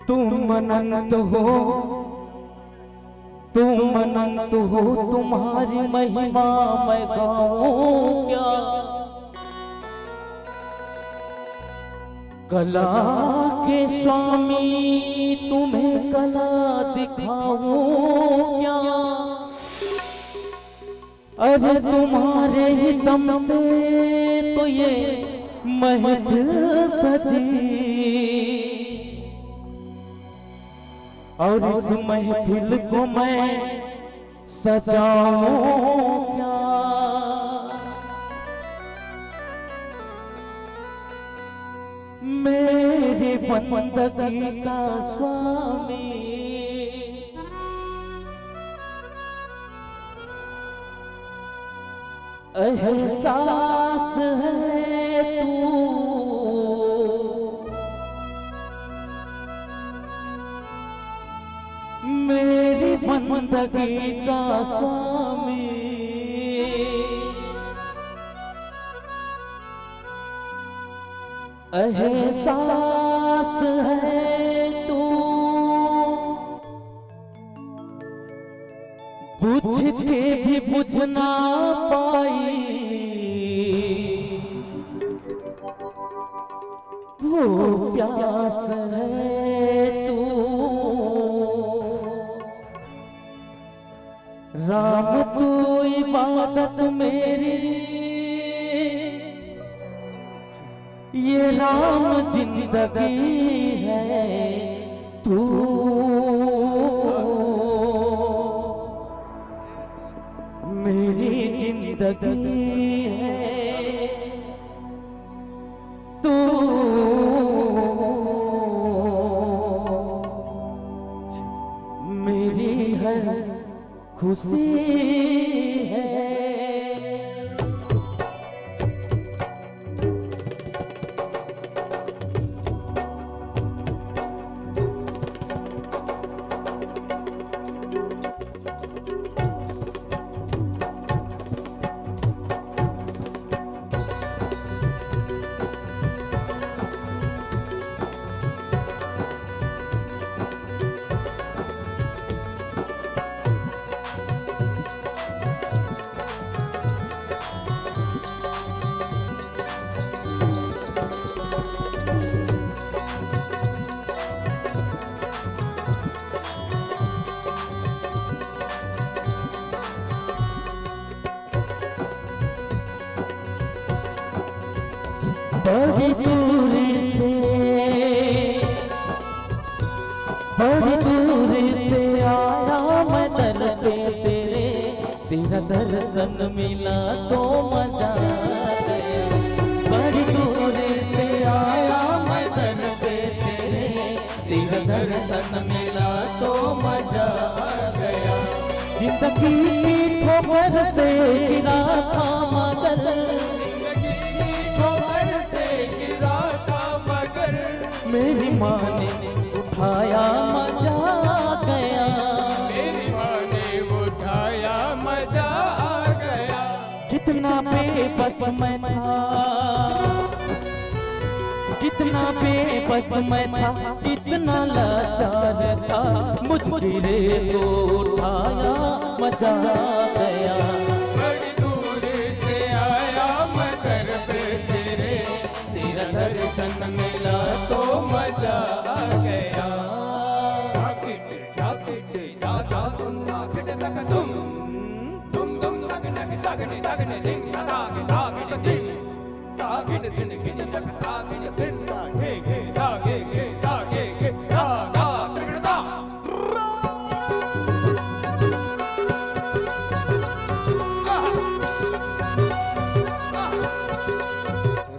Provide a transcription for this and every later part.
तुम अनंत हो, तुम अनंत हो, तुम्हारी महिमा मैं गाऊं क्या? कला के स्वामी तुम्हें कला दिखाऊं क्या? अरे तुम्हारे ही दम से तो ये महफिल सजी, और इस महफिल को मैं सजाऊं क्या? मेरी बंदगी का स्वामी एहसास है तू, मेरी बंदगी का स्वामी एहसास है तू, बुझ के भी बुझ ना पाई वो प्यास है तू। राम तू इबादत मेरी, ये राम जिंदगी है तू, मेरी जिंदगी है तू, मेरी हर खुशी है। बड़ी दूरी से बड़ी दूरी से आया मैं दर पे तेरे, तेरा दर्शन मिला तो मजा आ गया। बड़ी दूरी से आया मैं दर पे तेरे, तेरा दर्शन मिला तो मजा आ गया। जिंदगी की ठोकर से गिरा था मगर, मेरी माँ ने उठाया मजा आ गया। मेरी माँ ने उठाया मजा आ गया। कितना बेबस मैं था, कितना बेबस मैं था, कितना लाचार था, मुझ गिरे को उठाया मजा आ गया। बड़ी दूर से आया मैं दर पे तेरे, तेरा दर्शन मिला तो मजा आ गया।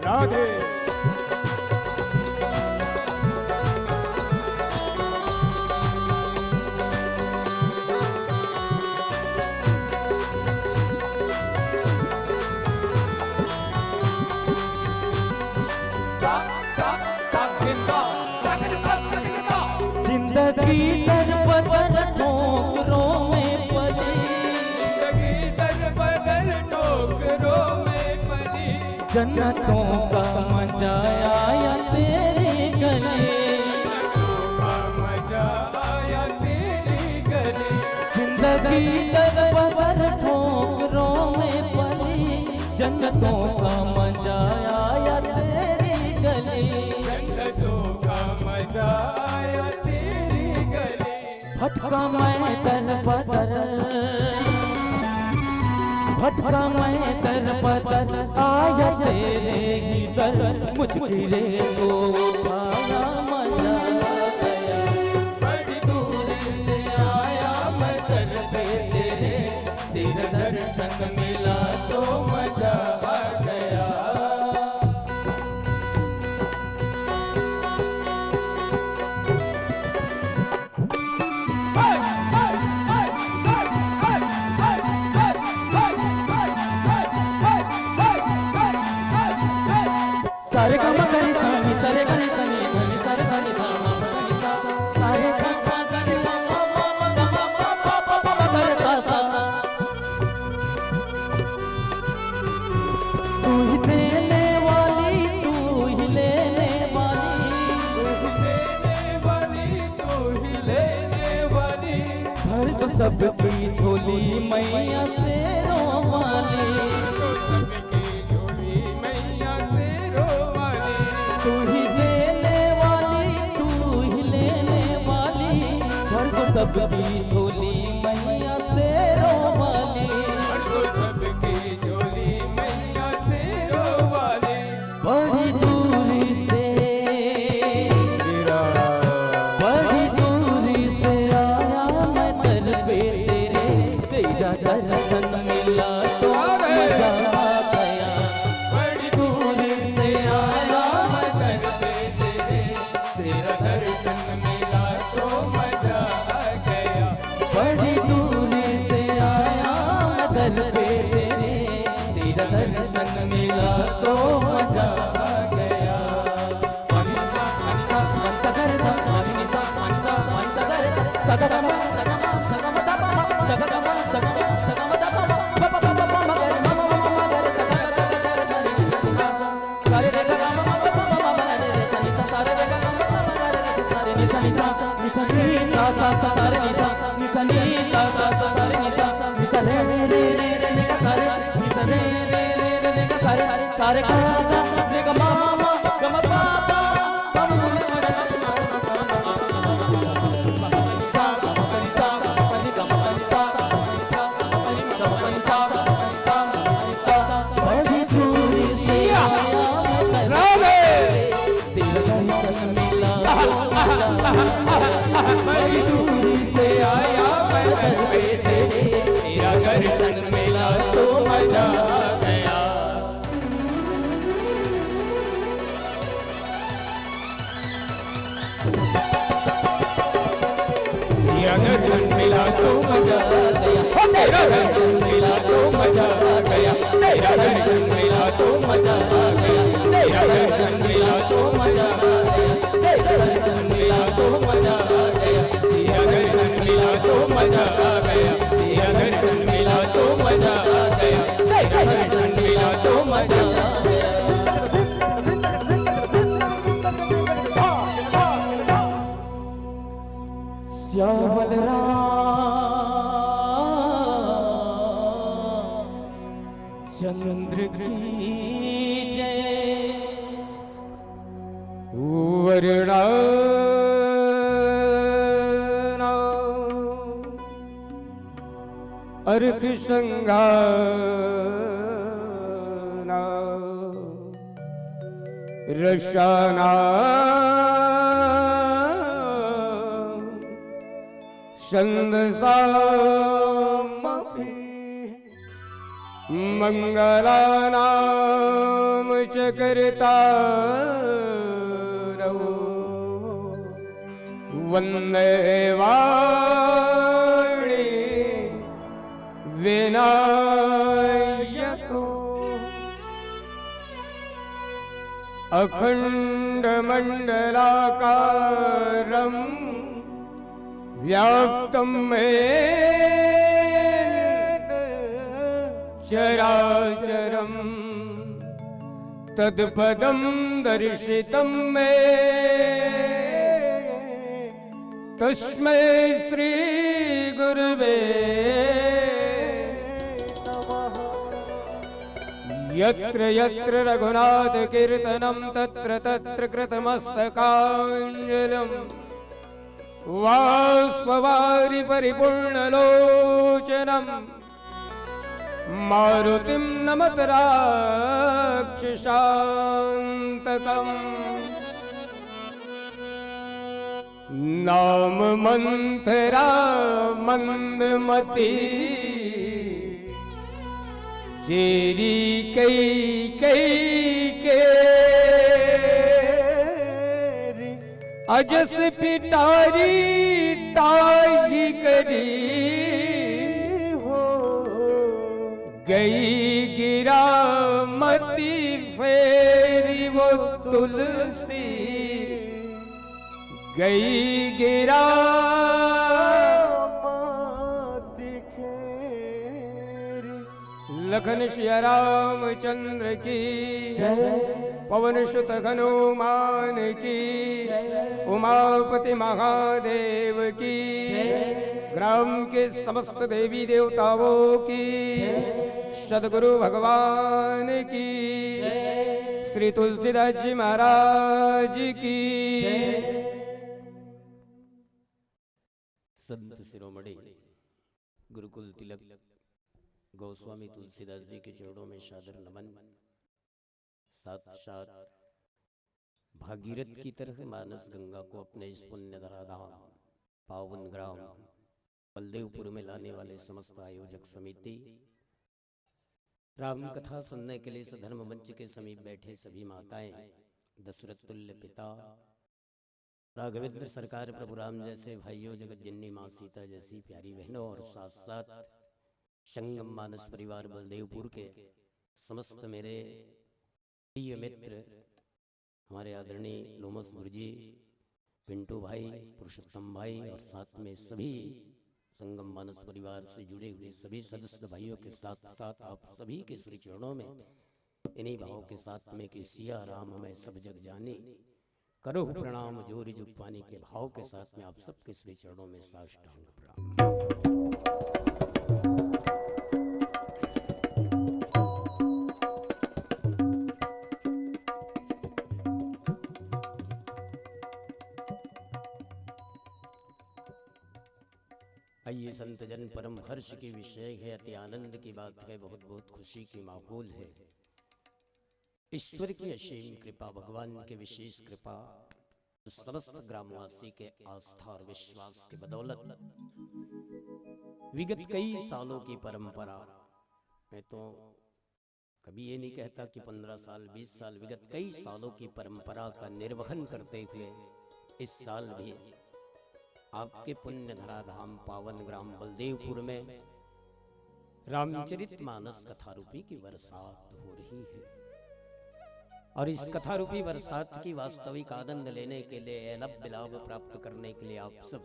राधे जिंदगी दर बदर ठोकरों में पली, जिंदगी दर बदर ठोकरों में पली, जन्नतों का मजा आया तेरी गली, मजा आया तेरी गली। जिंदगी दर बदर ठोकरों में पली, जन्नतों का मजा आया तेरी गली, जन्नतों का मजा आया तेरी गली। भटका मैं दर बदर, भटका मैं दर बदर, आया तेरे ही दर, मुझ गिरे को उठाया मजा आ गया। बड़ी दूर से आया मैं दर पे तेरे, तेरा दर्शन मिला तो मजा आ गया। सारे काम करी सानी, सारे करी सानी, धनी सारे सानी धामा धनी सा, सारे काम करी धामा मामा गमा पापा पापा धरे सा सा। तू ही देने वाली, तू ही लेने वाली, तू ही लेने वाली, तू ही लेने वाली, भर तो सबकी झोली मैया से रोवाली। सबकी झोली मैया से रोवाली। तू ही देने वाली, तू ही लेने वाली, भर तो सबकी झोली मैया से रोवाली। तो सबकी झोली मैया से रोवाली। बड़ी दूरी से, बड़ी दूरी से आया मैं दर पे तेरे, तेरा दर्शन मिला तो मजा आ गया। बड़ी दूरी से आया मैं दर पे तेरे, तेरा दर्शन मिला तो मजा आ गया। बड़ी दूरी से आया मैं दर पे तेरे, तेरा दर्शन मिला तो मजा आ गया। मनीषा मनीषा मनसा करे सा, मनीषा मनसा मनसा करे सा, सगमा सगमा सगमा दबा, सगमा सगमा सगमा दबा, पापा पापा पापा करे मामा मामा करे सगमा करे सारे निशा, सारे रे गा मामा पापा मामा रे सारे निशा, सारे रे गा मामा मामा रे सारे निशा निशा निशा निशा सा सा सारे निशा निशा निशा सा सा सारे निशा निशा रे रे रे रे रे सारे निशा रे रे रे रे सारे सारे का रे गा मामा गमा पापा बड़ी दूरी से आया मैं दर्शन मिला तो मजा आ गया, तेरा दर्शन मिला तो मजा आ गया, तेरा दर्शन मिला तो मजा आ गया, तेरा दर्शन मिला तो मजा आ गया, तेरा दर्शन मिला तो मजा आ गया, तेरा दर्शन मिला तो मजा आ गया, तेरा दर्शन मिला तो मजा आ गया, तेरा दर्शन मिला तो मजा आ गया। श्यामल चंद्र की जय। वरना अर्थ संगाना रशाना छंदसामपि मंगलानाम च कर्तारौ वन्दे वाणी विनायको अखण्डमण्डलाकारम् व्याप्तं येन चराचरम् तत्पदं दर्शितं मे तस्मै श्री गुरुवे नमः। यत्र यत्र रघुनाथ कीर्तनं तत्र तत्र कृतमस्तकाञ्जलिम् वाष्पवारि परिपूर्णलोचनम् मारुतिं नमत राक्षसान्तकम्। नाम मंथरा मंदमती चेरी कई कई के अजस पिटारी ताई करी हो गई गिरा मती फेरी वो तुलसी गई गिरा लखन श्री रामचंद्र की जय। पवन सुत हनुमान की उमापति महादेव की ग्राम के समस्त देवी देवताओं की सदगुरु भगवान की श्री तुलसीदास जी महाराज की। संत शिरोमणि गुरुकुल तिलक गोस्वामी तुलसीदास जी के चरणों में सादर नमन। साक्षात भागीरथ की तरह मानस गंगा को अपने इस पुण्य धराधाम पावन ग्राम बलदेवपुर में लाने वाले समस्त आयोजक समिति, राम कथा सुनने के लिए सधर्म मंच के समीप बैठे सभी माताएं, दशरथ तुल्य पिता राघवेंद्र सरकार प्रभु राम जैसे भाइयों, जगत जननी माँ सीता जैसी प्यारी बहनों और साथ साथ संगम मानस परिवार बलदेवपुर के समस्त मेरे प्रिय मित्र, हमारे आदरणीय लोमस गुरुजी, पिंटू भाई, पुरुषोत्तम भाई और साथ में सभी संगम मानस परिवार से जुड़े हुए सभी सदस्य भाइयों के साथ साथ आप सभी के श्री चरणों में इन्हीं भावों के साथ में कि सिया राम हमें सब जग जानी, करो प्रणाम जोरी जुग पानी के भाव के साथ में आप सबके श्री चरणों में साष्टांग प्रणाम। आइए संत जन परम हर्ष की विषय है, अति आनंद की बात है, बहुत बहुत खुशी की माहौल है। ईश्वर की असीम कृपा, भगवान के विशेष कृपा, तो समस्त ग्रामवासी के आस्था और विश्वास के बदौलत विगत कई सालों की परंपरा, मैं तो कभी ये नहीं कहता कि 15 साल 20 साल, विगत कई सालों की परंपरा का निर्वहन करते हुए इस साल भी आपके पुण्य धरा धाम पावन ग्राम बलदेवपुर में रामचरितमानस कथा रूपी की बरसात हो रही है। और इस कथा रूपी बरसात की वास्तविक आनंद लेने के लिए, लभ लाभ प्राप्त करने के लिए आप सब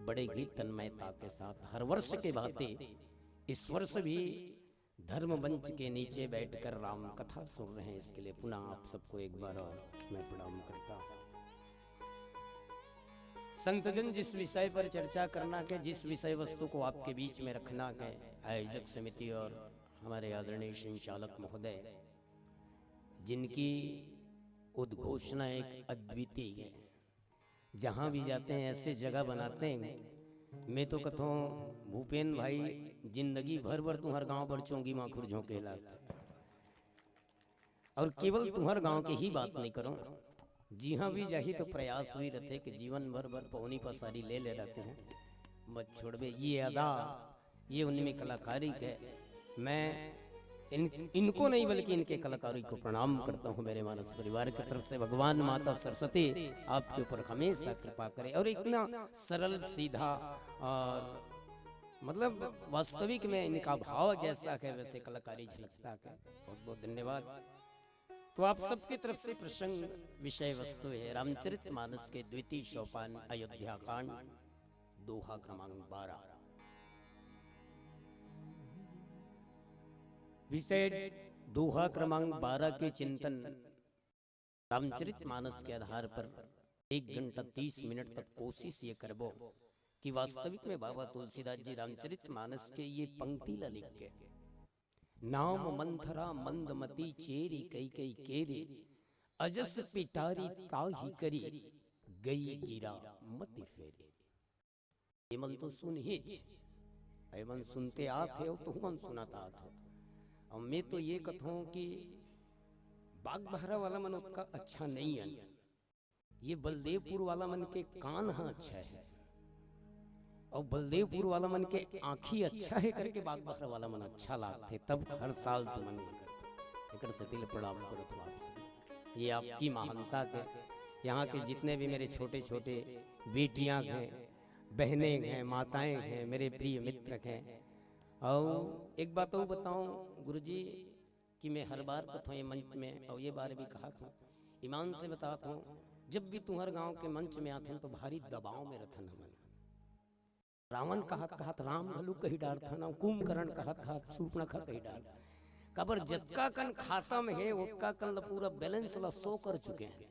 बड़े ही तन्मयता के साथ हर वर्ष के भांति इस वर्ष भी धर्म मंच के नीचे बैठकर राम कथा सुन रहे हैं। इसके लिए पुनः आप सबको एक बार और मैं प्रणाम करता हूँ। संतजन जिस विषय पर चर्चा करना के, जिस विषय वस्तु को आपके बीच में रखना के, आयोजक समिति और हमारे आदरणीय संचालक महोदय जिनकी उद्घोषणा एक अद्वितीय है, जहाँ भी जाते हैं ऐसे जगह बनाते हैं। मैं तो कहता हूँ भूपेन भाई जिंदगी भर भर तुम्हार गांव पर चोंगी माखुर झोंके लाते, और केवल तुम्हार गांव के ही बात नहीं करो, जी हाँ भी जाही तो प्रयास हुई रहते कि जीवन भर भर पौनी पसारी ले रहते हैं। मत छोड़बे ये अदा, ये उनमें कलाकारी है। मैं इनको नहीं बल्कि इनके कलाकारी को प्रणाम करता हूँ। मेरे मानस परिवार की तरफ से भगवान माता सरस्वती आपके ऊपर हमेशा कृपा करे, और इतना सरल सीधा और मतलब वास्तविक में इनका भाव जैसा है वैसे कलाकारी झलकता है। बहुत बहुत धन्यवाद। तो आप सबकी तरफ से प्रसंग विषय वस्तु है रामचरितमानस के द्वितीय सोपान अयोध्या कांड, दोहा क्रमांक 12। विषय दोहा क्रमांक 12 के चिंतन रामचरितमानस के आधार पर 1 घंटा 30 मिनट तक कोशिश ये करबो कि वास्तविक में बाबा तुलसीदास जी रामचरितमानस के ये पंक्ति ला लिख के, नाम मंथरा मंदमती चेरी कई कई केरे, अजस पिटारी ताही करी, गई गिरा मति फेरे। ये मन तो सुन हिच, ऐ मन सुनते आथे हो तो मन सुनाता आथे। और मैं तो ये कहूँ कि बाग बहरा वाला मन उसका अच्छा नहीं है, ये बलदेवपुर वाला मन के कान हाँ अच्छा है, और बलदेवपुर वाला मन के आँखी अच्छा है करके बाग बहरा वाला मन अच्छा लागते, तब हर साल तो मन एक सतिल प्रणाम करो। आप ये आपकी महानता के, यहाँ के जितने भी मेरे छोटे छोटे बेटियां हैं, बहनें हैं, माताएं हैं, मेरे प्रिय मित्र हैं। और एक बात और बताऊं गुरुजी कि मैं हर बार कथा ये मंच में और ये बार भी कहा था, ईमान से बताता हूँ, जब भी तुम्हारे गांव के मंच में आते तो भारी दबाव में रथन हमन। रावण कहत राम घलू कही डार था ना, कुंभकर्ण कहत सूर्पणखा कही डार, कबर जत्का कन खाता में है उसका कन पूरा बैलेंस ला 100 कर चुके हैं।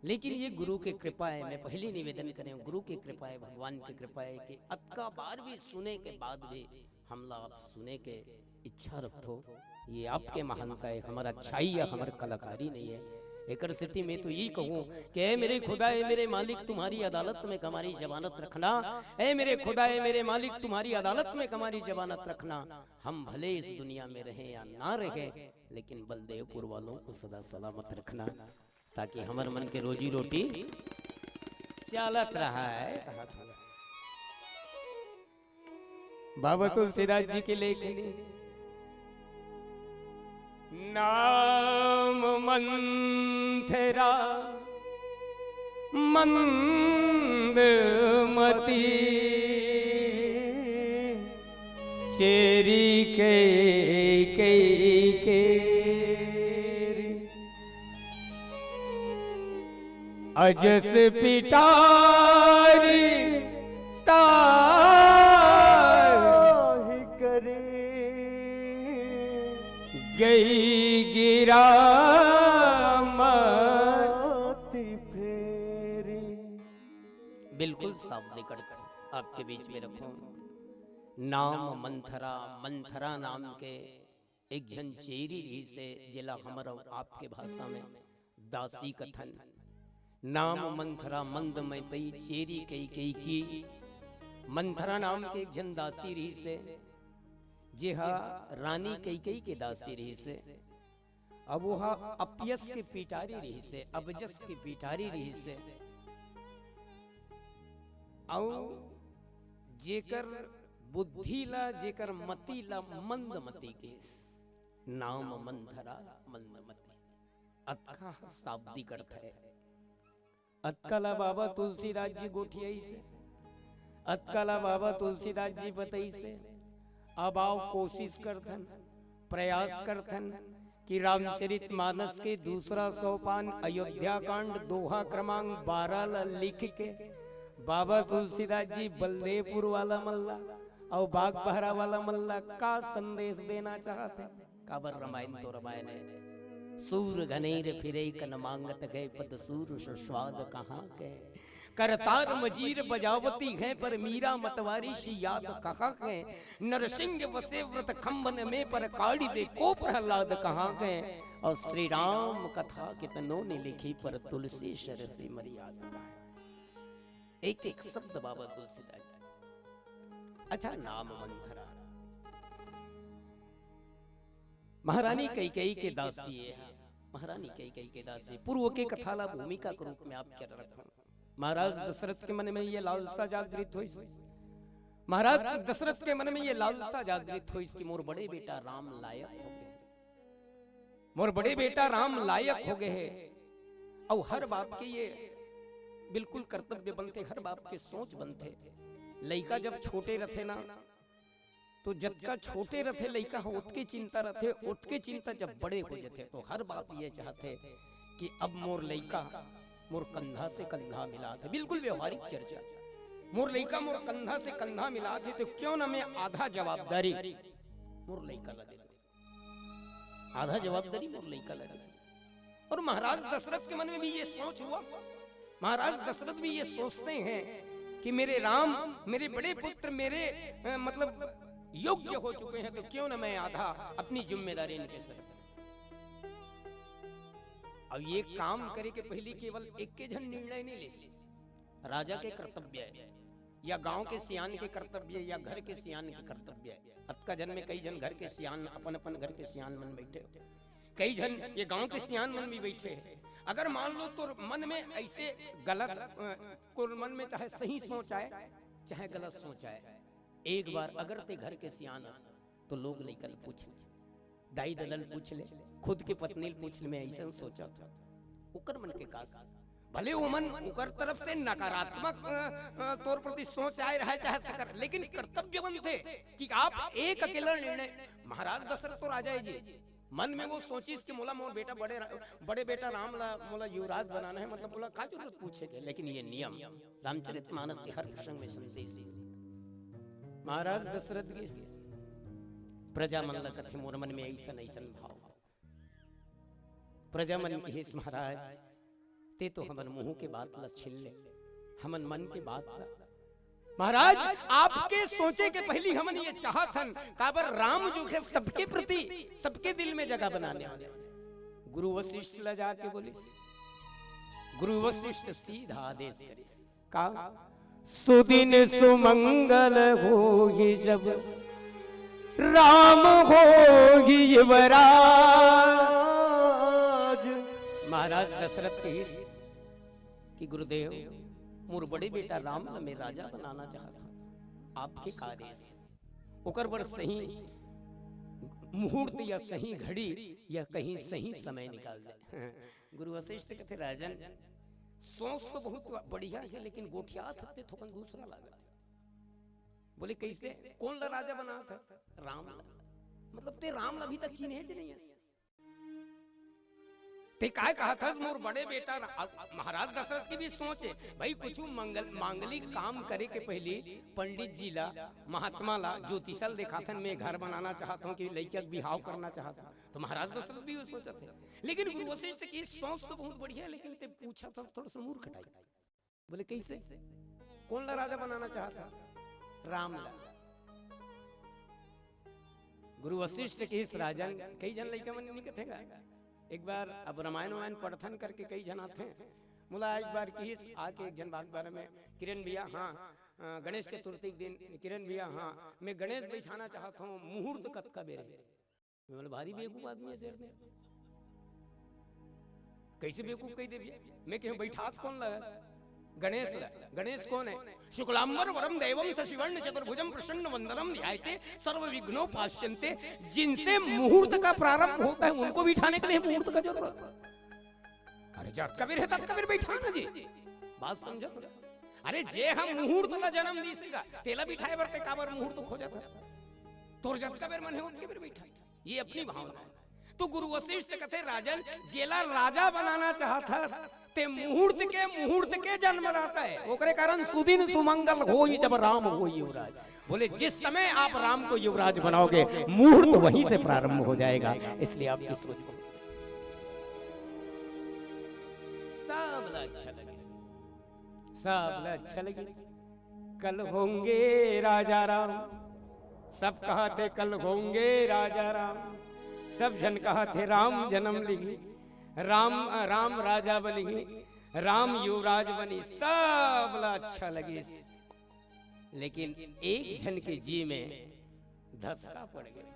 लेकिन ये गुरु की कृपा है, मैं पहले निवेदन करें गुरु की कृपा है, भगवान की कृपा है कि अक्का बार भी सुने के बाद भी हमला आप सुने के इच्छा रखो। ये आपके महानता है, हमारा अच्छाई या हमारी कलाकारी नहीं है। एक स्थिति में तो यही कहूँ कि ऐ मेरे खुदा है मेरे मालिक तुम्हारी अदालत में हमारी जमानत रखना, ऐ मेरे खुदा है मेरे मालिक तुम्हारी अदालत में हमारी जमानत रखना। हम भले इस दुनिया में रहे या ना रहे, लेकिन बलदेवपुर वालों को सदा सलामत रखना, ताकि हमारे मन के रोजी रोटी चलत रहा है। बाबा तुलसीदास जी के लेखनी, नाम मंथरा मंदमती चेरी के अजस पिटारी ताही करे, गई गिरा मति फेरी। बिल्कुल साफ निकट आपके बीच में रखो। नाम मंथरा, मंथरा नाम के एक जन चेरी रही से जिला हमारा आपके भाषा में दासी कथन। नाम मंथरा मंद में पई चेरी कई कई की, मंथरा नाम के एक जन दासी रही से, जे हा रानी कई कई के दासी रही से, अब वो अपयस के पिटारी रही से, अबजस के पिटारी रही से, और जेकर बुद्धि ला जेकर मति ला मंद मति के, नाम मंथरा मंद मति। अतका शाब्दिक अर्थ है। अतकाला बाबा तुलसीदास जी गोठियाई से अतकाला बाबा तुलसीदास जी बताई से अब आओ कोशिश करथन, प्रयास करथन कि रामचरित मानस के दूसरा सोपान अयोध्या कांड दोहा क्रमांक 12 ला लिख के बाबा तुलसीदास जी बलदेवपुर वाला मल्ला और बाग बहरा वाला मल्ला का संदेश देना चाहते। काबर रामायण तो रामायण है। सूर घनेर फिरे कन मांगत गए पद सूर सुस्वाद कहाँ के, करतार मजीर बजावती है पर मीरा मतवारी सी याद कहाँ के, नरसिंह वसे व्रत खंबन में पर काड़ी दे को प्रहलाद कहाँ के, और श्री राम कथा कितनों ने लिखी पर तुलसी शर से मर्यादा। एक एक शब्द बाबा तुलसीदास। अच्छा, नाम मंथरा महारानी कैकेयी के दासी है। महारानी कैकेयी के दासी पूर्व के कथाला भूमिका के रूप में आप क्या रखो। महाराज दशरथ के मन में ये लालसा जागृत हुई। महाराज दशरथ के मन में ये लालसा जागृत हुई कि मोर बड़े बेटा राम लायक हो गए, मोर बड़े बेटा राम लायक हो गए है। और हर बाप के ये बिल्कुल कर्तव्य बनते, हर बाप के सोच बनते। लइका जब छोटे रथे ना तो जब का छोटे रथे लइका हो उठके चिंता रथे, उठके चिंता जब बड़े हो जाते तो हर बाप ये चाहते कि अब मोर लइका मोर कंधा से कंधा मिला थे। बिल्कुल व्यवहारिक चर्चा। मोर लइका मोर कंधा से कंधा मिला थे तो क्यों ना मैं आधा जवाबदारी मोर लइका लगे, आधा जवाबदारी मोर लइका लगे। और महाराज दशरथ के मन में भी ये सोच हुआ। महाराज दशरथ भी ये सोचते हैं कि मेरे राम, मेरे बड़े पुत्र मेरे मतलब योग्य हो चुके हैं तो क्यों ना मैं आधा अपनी जिम्मेदारी इनके सर। अब ये काम करे के पहले केवल एक के जन निर्णय नहीं ले। राजा के कर्तव्य है या गांव के सियान के कर्तव्य या घर के सियान के कर्तव्य है। अतका जन में कई जन घर के सियान अपन अपन घर के सियान मन बैठे, कई जन ये गांव के सियान मन भी बैठे हैं। अगर मान लो तो मन में ऐसे गलत को मन में चाहे सही सोच आए चाहे गलत सोच आए, एक बार अगर ते घर के सियान तो लोग लेकर पूछ ले, दाई दलल पूछ ले, खुद के पत्नी पूछ ले, मैं ऐसा सोचा था उकर मन के कास भले वो मन उकर तरफ से नकारात्मक तौर पर सोच आए रहा चाहे सकर, लेकिन कर्तव्यवन थे कि आप एक अकेला निर्णय। महाराज दशरथ तो राजा जी मन में वो सोची कि मोला मोर बेटा बड़े बेटा राम ला मोला युवराज बनाना है, मतलब बोला का जरूरत पूछे थे। लेकिन ये नियम रामचरितमानस के हर प्रसंग में संदेश। महाराज दशरथ की प्रजा मन कथे मोर मन में ऐसा ऐसा भाव। प्रजा मन की महाराज ते तो हमन मुंह के बात ला छीन ले, हमन मन के बात ला। महाराज आपके सोचे के पहली हमन ये चाहतन काबर राम जो है सबके प्रति सबके दिल में जगह बनाने वाले। गुरु वशिष्ठ ला जाके बोली, गुरु वशिष्ठ सीधा आदेश करे का सुदिन सुमंगल होगी जब राम होगी युवराज। महाराज दशरथ कही कि गुरुदेव मोर बड़े बेटा राम ला मैं राजा बनाना चाहता, आपके आदेश ओकर बर सही मुहूर्त या सही घड़ी या कहीं सही समय निकाल दे। गुरु वशिष्ठ कहते राजन सोच तो बहुत बढ़िया है लेकिन गोठिया थते थोकन दूसरा लगा। बोले कैसे, कौन ला राजा बना था? राम ला। मतलब ते राम ला अभी तक चिन्हे नहीं है। ते काय कहा था मोर बड़े बेटा। महाराज दशरथ की भी सोच है भाई कुछ मांगलिक काम करे के पहले पंडित जी ला महात्मा ला ज्योतिषल देखा था, मैं घर बनाना चाहता हूँ कि लड़किया बिहाव करना चाहता हूँ, तो महाराज दशरथ भी वो सोचा थे। लेकिन गुरु वशिष्ठ की सोच तो बहुत बढ़िया है, लेकिन ते पूछा था थोड़ा सा मूर्ख टाइप। बोले कैसे, कौन ला राजा बनाना चाहता? राम ला। गुरु वशिष्ठ के इस राजन कई जन लड़का मन नहीं कथेगा। एक बार अब रामायण वायन पठन करके कई जन आते हैं। मुला एक बार की आके एक जन बात बारे में, किरण भैया हाँ गणेश चतुर्थी के दिन, किरण भैया हाँ मैं गणेश बैठाना चाहता हूँ, मुहूर्त कब का बेरे। मैं भारी बेवकूफ आदमी है शेर में, कैसे बेवकूफ कही दे भैया। मैं कहूँ बैठा कौन लगा? गणेश ला। गणेश कौन है? शुक्लांबर वरम देवम सशिवर्ण चतुर्भुजम प्रसन्न वंदनम ध्यायते सर्व विघ्नों पाश्यन्ते। जिनसे मुहूर्त का प्रारंभ होता है उनको बिठाने के लिए मुहूर्त का जरूरत। अरे जब कबीर है तब कबीर बैठाना जी, बात समझो। अरे जे हम मुहूर्त ला जन्म दी सीगा तेला बिठाए बरते काबर मुहूर्त खोजा था तोर जब का बेर मन है उनके बेर बैठा ये अपनी भावना है। तो गुरु वशिष्ठ कहते राजन जेला राजा बनाना चाहता ते मुहूर्त के जन्म रहता है ओकरे कारण सुदिन सुमंगल होई जब राम होई युवराज। बोले जिस समय आप राम को युवराज बनाओगे मुहूर्त वहीं से प्रारंभ हो जाएगा। इसलिए आपकी सोच सब अच्छा लगे सब अच्छा लगे। कल होंगे राजा राम सब कहा थे कल होंगे राजा राम सब जन कहा थे राम जन्म लिखी राम राम राजा बनी राम युवराज बनी सब अच्छा लगे। लेकिन एक जन के जी में धसका पड़ गया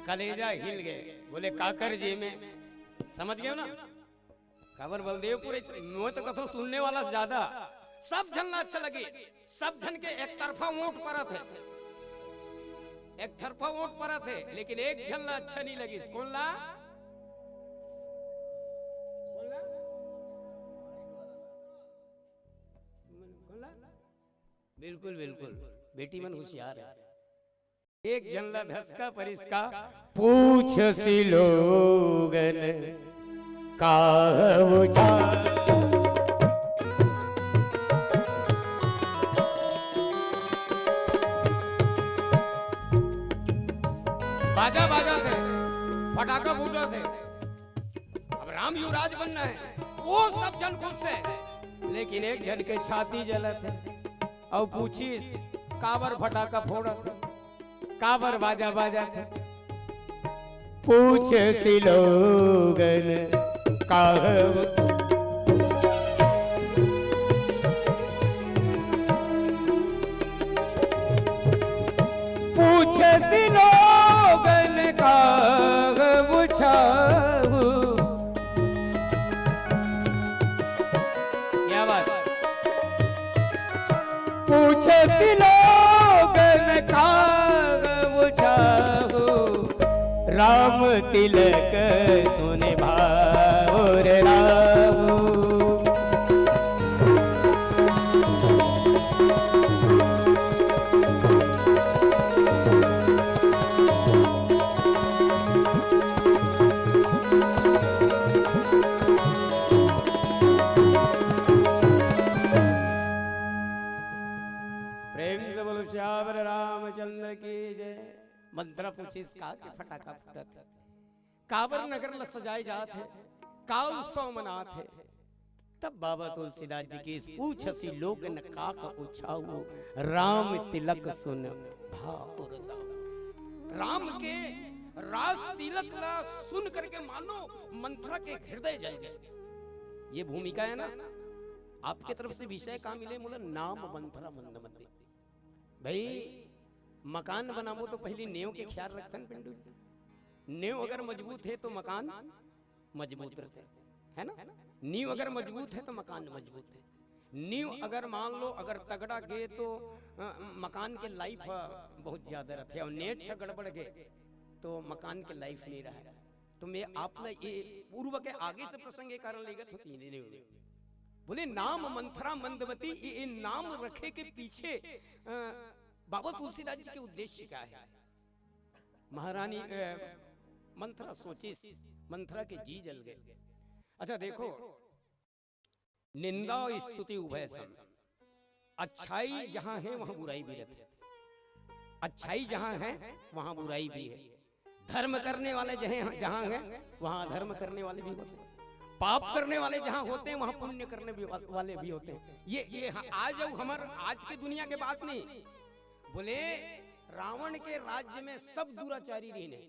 कलेजा हिल गए। बोले काकर जी में समझ गए ना खबर बलदेवपुर मैं तो कथो सुनने वाला ज्यादा सब जन अच्छा लगे। सब जन के एक तरफा वोट पड़ा थे एक तरफा वोट पड़ा थे लेकिन एक जन ला अच्छा नहीं लगी। कौन ला बिल्कुल बिल्कुल बेटी मन होशियार है। एक जन ला धसका पर इसका पूछ सी लोगन का बाजा बाजा थे पटाखा फूटा थे अब राम युवराज बनना है वो सब जन खुश थे। लेकिन एक जन के छाती जला थे और पूछी काबर फटाका फोड़ा थे काबर बाजा बाजा थे पूछ सी लोगन का पूछ सी लोगन का बुझाऊ। क्या बात पूछ सी लोगन का बुझाऊ राम तिलक सुने भावर राहु। श्यावर रामचंद्र की जय। मंत्र पूछी का के फटाका फूटा थे काबर नगर ल सजाए जात है का उत्सव मनात है। तब बाबा तुलसीदास जी की पूछ सी लोगन का पूछाऊ राम तिलक सुन भावर दाऊ। राम के राज तिलक ला सुन करके मानो मंत्र के हृदय जल गए। ये भूमिका है ना आपके तरफ से विषय कहाँ मिले बोला नाम मंत्रा मंद मध्य। भाई मकान बनामो तो पहले नेव के ख्याल रखते पिंडू नेव अगर मजबूत है तो मकान मजबूत रहते है ना। नींव अगर मजबूत है तो मकान मजबूत है। नींव अगर मान लो अगर तगड़ा गए तो मकान के लाइफ बहुत ज्यादा रहते और नेच गड़बड़ गए तो मकान के लाइफ नहीं रहा। तो मैं आप ये पूर्व के आगे से प्रसंग के कारण लेगत होती नहीं बोले नाम मंथरा मंदवती ये नाम रखे के पीछे बाबा तुलसीदास जी के उद्देश्य क्या है। महारानी मंथरा सोची मंथरा के जी जल गए। अच्छा देखो निंदा और स्तुति उभय सम। अच्छाई जहां है वहां बुराई भी रहती है। अच्छाई जहां है वहां बुराई भी है। धर्म करने वाले जहां हैं वहां अधर्म करने वाले भी होते हैं। पाप करने वाले जहां होते हैं वहां पुण्य करने वाले भी होते हैं। ये आज हमारे आज की दुनिया के बात नहीं। बोले रावण के राज्य में सब दुराचारी रहने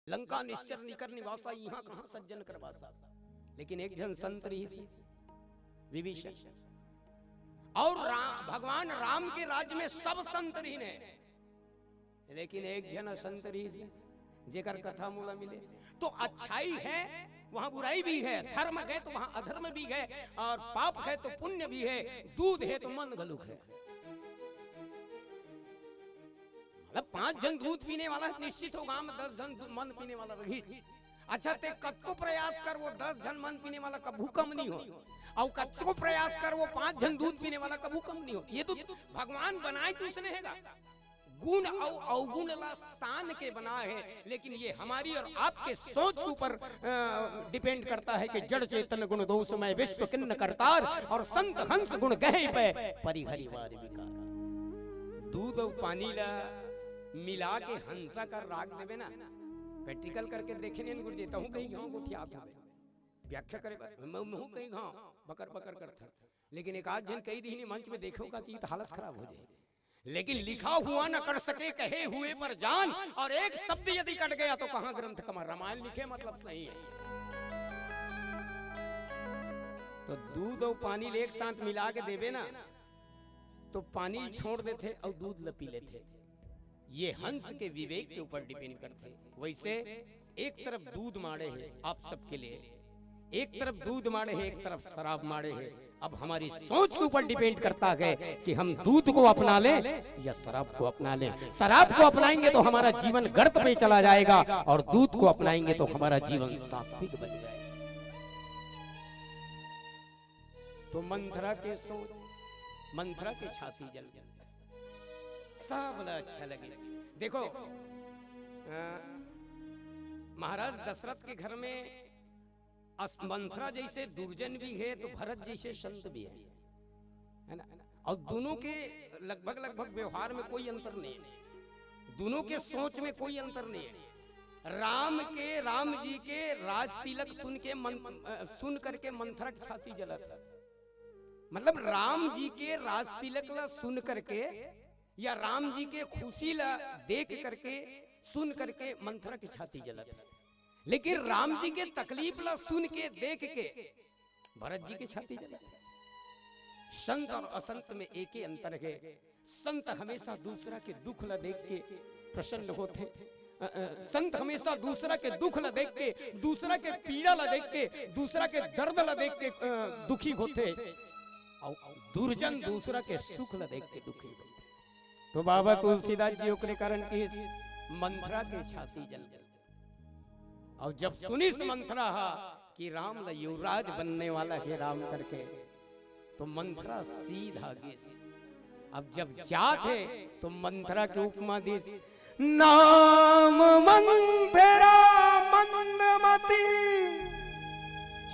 लंका निश्चर निकर निवासा यहाँ कहाँ सज्जन करवासा। लेकिन एक जन संत रही विभीषण और भगवान राम के राज्य में सब संत रही लेकिन एक जन संत रही जेकर कथा मूला मिले। तो अच्छाई है वहां बुराई भी है। धर्म है तो वहां अधर्म भी है और पाप है तो पुण्य भी है। दूध है तो मन गलुक है। मतलब 5 जन दूध पीने वाला निश्चित होगा 10 जन मन पीने वाला रही। अच्छा ते कत्को प्रयास कर वो 10 जन मन पीने वाला कभू कम नहीं हो, और कत्को प्रयास कर वो 5 जन दूध पीने वाला कभू कम नहीं हो। ये तो भगवान बनाए तो उसने हैगा, गुण और अवगुण ला शान के बना है, लेकिन ये हमारी और आपके सोच के ऊपर डिपेंड करता है कि जड़ चेतन गुण दोष में विश्व किन्न करतार, और संत हंस गुण गहे पे परिहरिवार विकार। दूध और पानी ला मिला के हंसा कर राग देवे ना, प्रैक्टिकल करके देखे नहीं गुरु देता हूं कहीं गांव को ठियात हो व्याख्या करे मैं हूं कहीं गांव बकर बकर करता, लेकिन एक आध जन कई दिन मंच में देखोगा कि हालत खराब हो जाए, लेकिन लिखा हुआ न कर सके कहे हुए पर जान, और एक शब्द यदि कट गया तो कहां ग्रंथ कमा। रामायण लिखे मतलब सही है। तो दूध और पानी एक साथ मिला के देवे ना तो पानी छोड़ देते और दूध लपी लेते। ये हंस के विवेक के ऊपर डिपेंड करते। वैसे एक तरफ दूध माड़े है आप सबके लिए, एक तरफ दूध माड़े है, एक तरफ शराब माड़े है। अब हमारी सोच के ऊपर डिपेंड करता है कि हम दूध को अपना लें या शराब को अपना लें। शराब को अपनाएंगे तो हमारा जीवन गर्त पे चला जाएगा, और दूध को अपनाएंगे तो हमारा जीवन सात्विक बन जाएगा। तो मंथरा के सोच, मंथरा के छाती जल गई, सब बड़ा अच्छा लगे। देखो महाराज दशरथ के घर में मंथरा जैसे दुर्जन भी है तो भरत जैसे संत भी है ना, और दोनों के लगभग व्यवहार में कोई अंतर नहीं है, दोनों के सोच में कोई अंतर नहीं है। राम जी के राज तिलक सुन करके मंथरा की छाती जला था। मतलब राम जी के राज तिलक ला सुन करके या राम जी के खुशी ला देख करके सुन करके मंथरा की छाती जला था, लेकिन राम जी के तकलीफ ला सुन के देख के भरत जी की छाती जला। संत और असंत में एक ही अंतर है, संत हमेशा दूसरा के दुख ला देख के प्रसन्न होते, संत हमेशा दूसरा के दुख ला देख के, दूसरा के पीड़ा ला देख के, दूसरा के दर्द ला देख के दुखी होते, और दुर्जन दूसरा के सुख ला देख के दुखी होते। तो बाबा तुलसीदास जी ओकरे कारण की मंथरा के छाती जल गई, और जब सुनी मंथरा कि राम ला युवराज बनने वाला है राम करके, तो मंथरा सीधा गिस। अब जब जाते तो मंथरा के उपमा दिस, नाम मंथरा मंदमती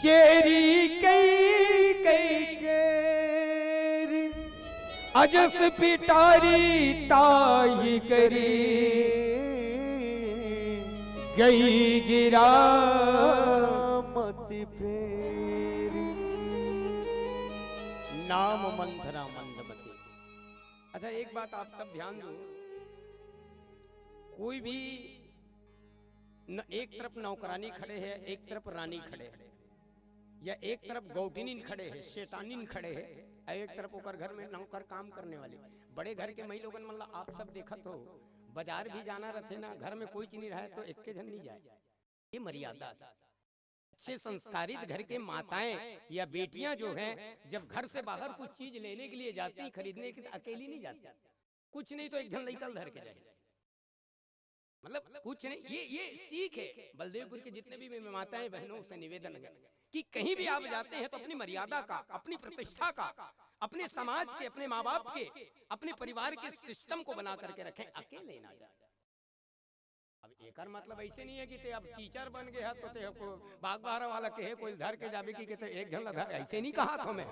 चेरी कई कई गेरी, अजस पिटारी ताही करी गई गिरा मति फेरी। नाम मंथरा मंदमती। अच्छा एक बात आप सब ध्यान दो, कोई भी एक तरफ नौकरानी खड़े है, एक तरफ रानी खड़े है, या एक तरफ गौटिनीन खड़े है, शैतानीन खड़े है, एक तरफ ओकर घर में नौकर काम करने वाले। बड़े घर के मई लोगन मतलब आप सब देखत हो, बाजार भी जाना रहते ना, घर में कोई चीज नहीं रहे तो एक के जन नहीं जाए। ये मर्यादा। अच्छे संस्कारित घर के माताएं या बेटियां जो हैं, जब घर से बाहर कुछ चीज लेने के लिए जाती, खरीदने के लिए, अकेली नहीं जाती, कुछ नहीं तो एक जन लइका धर के जाए, मतलब कुछ नहीं। ये सीख है। बलदेवपुर के जितने भी माताएं बहनों से निवेदन है कि कहीं भी आप जाते हैं तो अपनी मर्यादा का, अपनी प्रतिष्ठा का, अपने समाज के, अपने माँ बाप के, अपने परिवार के सिस्टम को बना करके रखें, अकेले ना जाए। अब एक मतलब ऐसे नहीं है कि ते अब टीचर बन गए तो ते को बाग बहारा वाला के है कोई धर के जाबे की कहते एक झन धर, ऐसे नहीं कहा था मैं।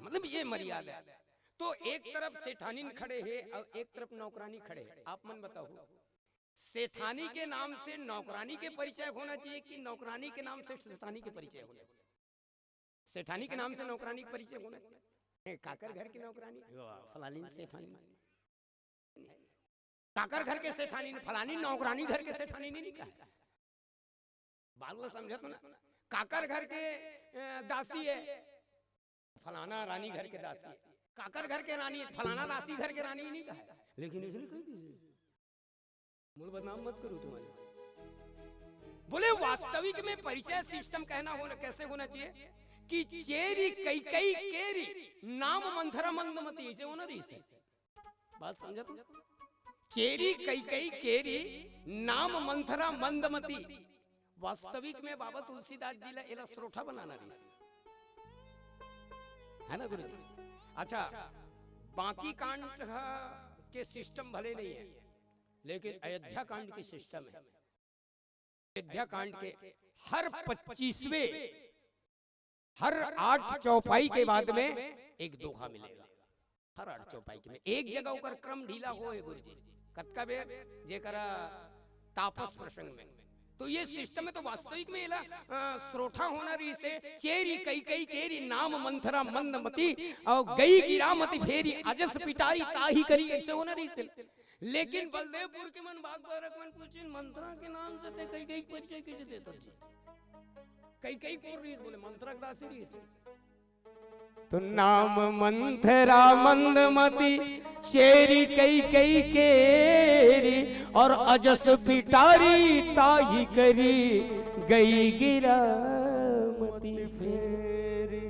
मतलब ये मर्यादा है। तो एक तरफ सेठानीन खड़े हैं और एक तरफ नौकरानी खड़े हैं। आप मन बताओ, सेठानी के नाम से नौकरानी के परिचय होना चाहिए कि नौकरानी के नाम से सेठानी के परिचय होना चाहिए? सेठानी के नाम से नौकरानी के परिचय होना चाहिए। काकर घर की नौकरानी फलानी सेठानी, काकर घर के सेठानी फलानी नौकरानी घर के सेठानी नहीं कहा। बात समझा तो ना, काकर घर के दासी है, फलाना रानी घर के दासी है, काकर घर के रानी फलाना दासी घर के रानी नहीं कहा। लेकिन इसने कहा मूल बदनाम मत करो तुम्हारे। बोले वास्तविक में परिचय सिस्टम कहना होना कैसे होना चाहिए कि चेरी कई कई केरी नाम मंथरा मंदमती, ऐसे होना रही। बात समझा तुम? चेरी कई कई केरी नाम मंथरा मंदमती। वास्तविक में बाबा तुलसीदास जी ला एला श्रोठा बनाना रही है ना गुरु जी। अच्छा, बाकी कांड के सिस्टम भले नहीं है, लेकिन अयोध्या कांड की सिस्टम है। अयोध्या कांड के हर 25वें, हर 8 चौपाई के बाद में एक दोहा मिलेगा। हर 8 चौपाई के में एक जगह ऊपर क्रम ढीला हो है गुरु जी, कत्का बेर जेकरा तापस प्रसंग में। तो ये सिस्टम है। तो वास्तविक में इला श्रोठा होना रही से चेरी कई कई केरी नाम मंथरा मंदमती और गई गिरामती फेरी अजस पिटारी ताही करी, ऐसे होना रही से। लेकिन बलदेवपुर के मन बाग बारक मन पूछिन मंथरा के नाम से ते कई कई परिचय कैसे देता जी? कई कई को रीस बोले मंथरा दासी रीस। तो नाम मंथरा मंदमती शेरी कई कई केरी और अजस पिटारी ताही करी गई गिरामती फेरी।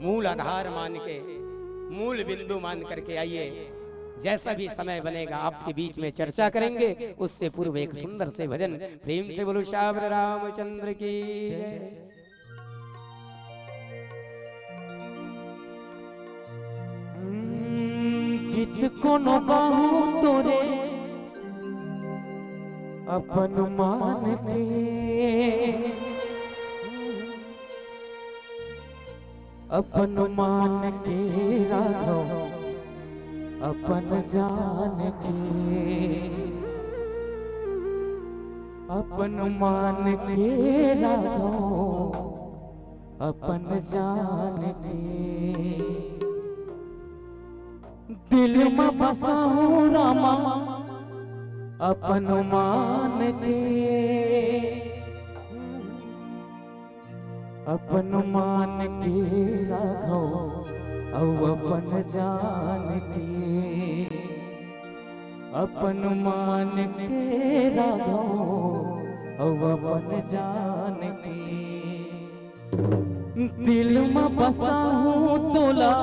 मूल आधार मान के, मूल बिंदु मान करके आइए। जैसा भी समय बनेगा आपके बीच में चर्चा करेंगे। उससे पूर्व एक सुंदर से भजन प्रेम से बोलो श्याम रामचंद्र की जय। गीत कोनो गाऊं तोरे अपन मान के, अपन मान के राघव अपन जान के, अपन मान के राघव अपन जान के। दिल में बसाऊं रामा अपन मान के, अपन मान के राघव औ अपन जान के, अपन मान के राघव औ अपन जान के। दिल में बसाऊं तोला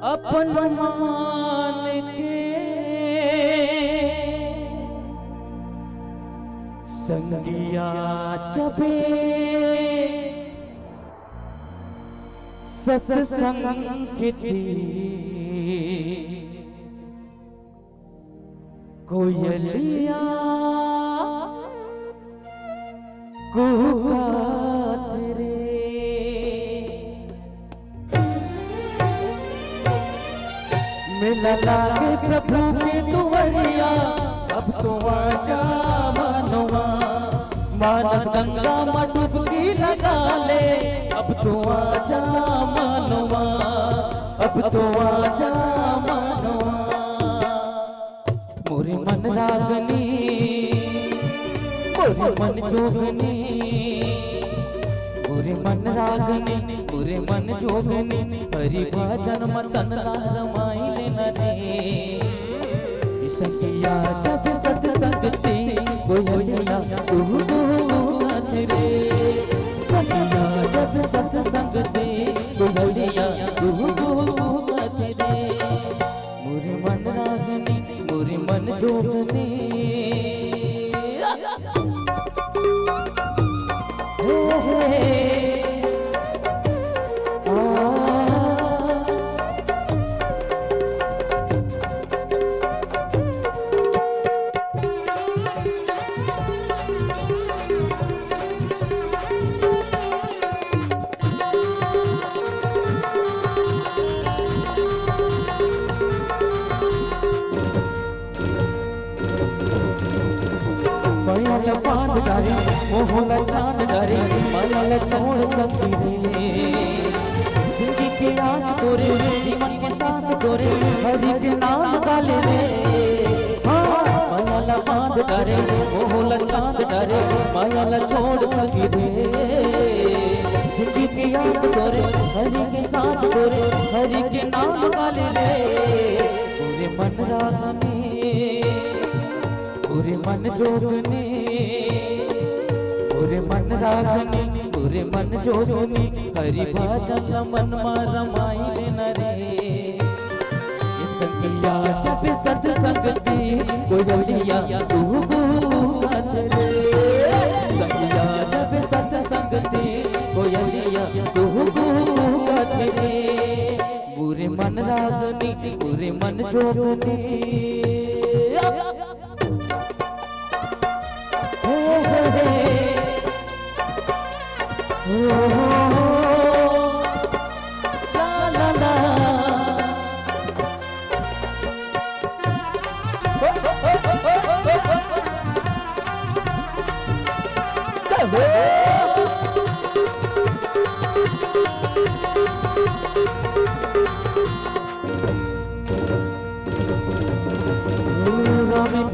अपन मान के, संगिया चबे सत्संग की कोयलिया कुहकात रे। मिला लागे प्रभु के दुआरिया अब तो आजा मनवा, मानस गंगा में डुबकी लगा ले अब तो आजा मनवा, अब तो आजा मनवा। मोरे मन रागनी, मोरे मन जोगनी, मोरे मन रागनी, मोरे मन जोगनी, हरि भजन मतन रमाई नरे। सखिया जब सत्संगती कोयलिया कुहकात रे, सखिया जब सत्संगती कोयलिया कुहकात रे। मोरे मन रागनी, मोरे मन जोगनी, बांध डारी मोहला चांद डारी मायाल छोड़ सकी रे। जिंदगी की आस तोरे, जीवन के साथ तोरे, हरि के नाम गाले रे। मायाल बांध डारी मोहला चांद डारी मायाल छोड़ सकी रे। जिंदगी की आस तोरे, हरि के साथ तोरे, हरि के नाम गाले रे। पूरे मन रागनी, पूरे मन जोगनी, पूरे मन रागनी, पूरे मन जोगनी, हरि भजन मन रमाई नरे। सखिया जब सत्संग की कोयलिया कुहू कुहू गात रे सखिया जब सत्संग की कोयलिया कुहू कुहू गात रे बुरे मन रागनी बुरे मन जोगनी ला ला ला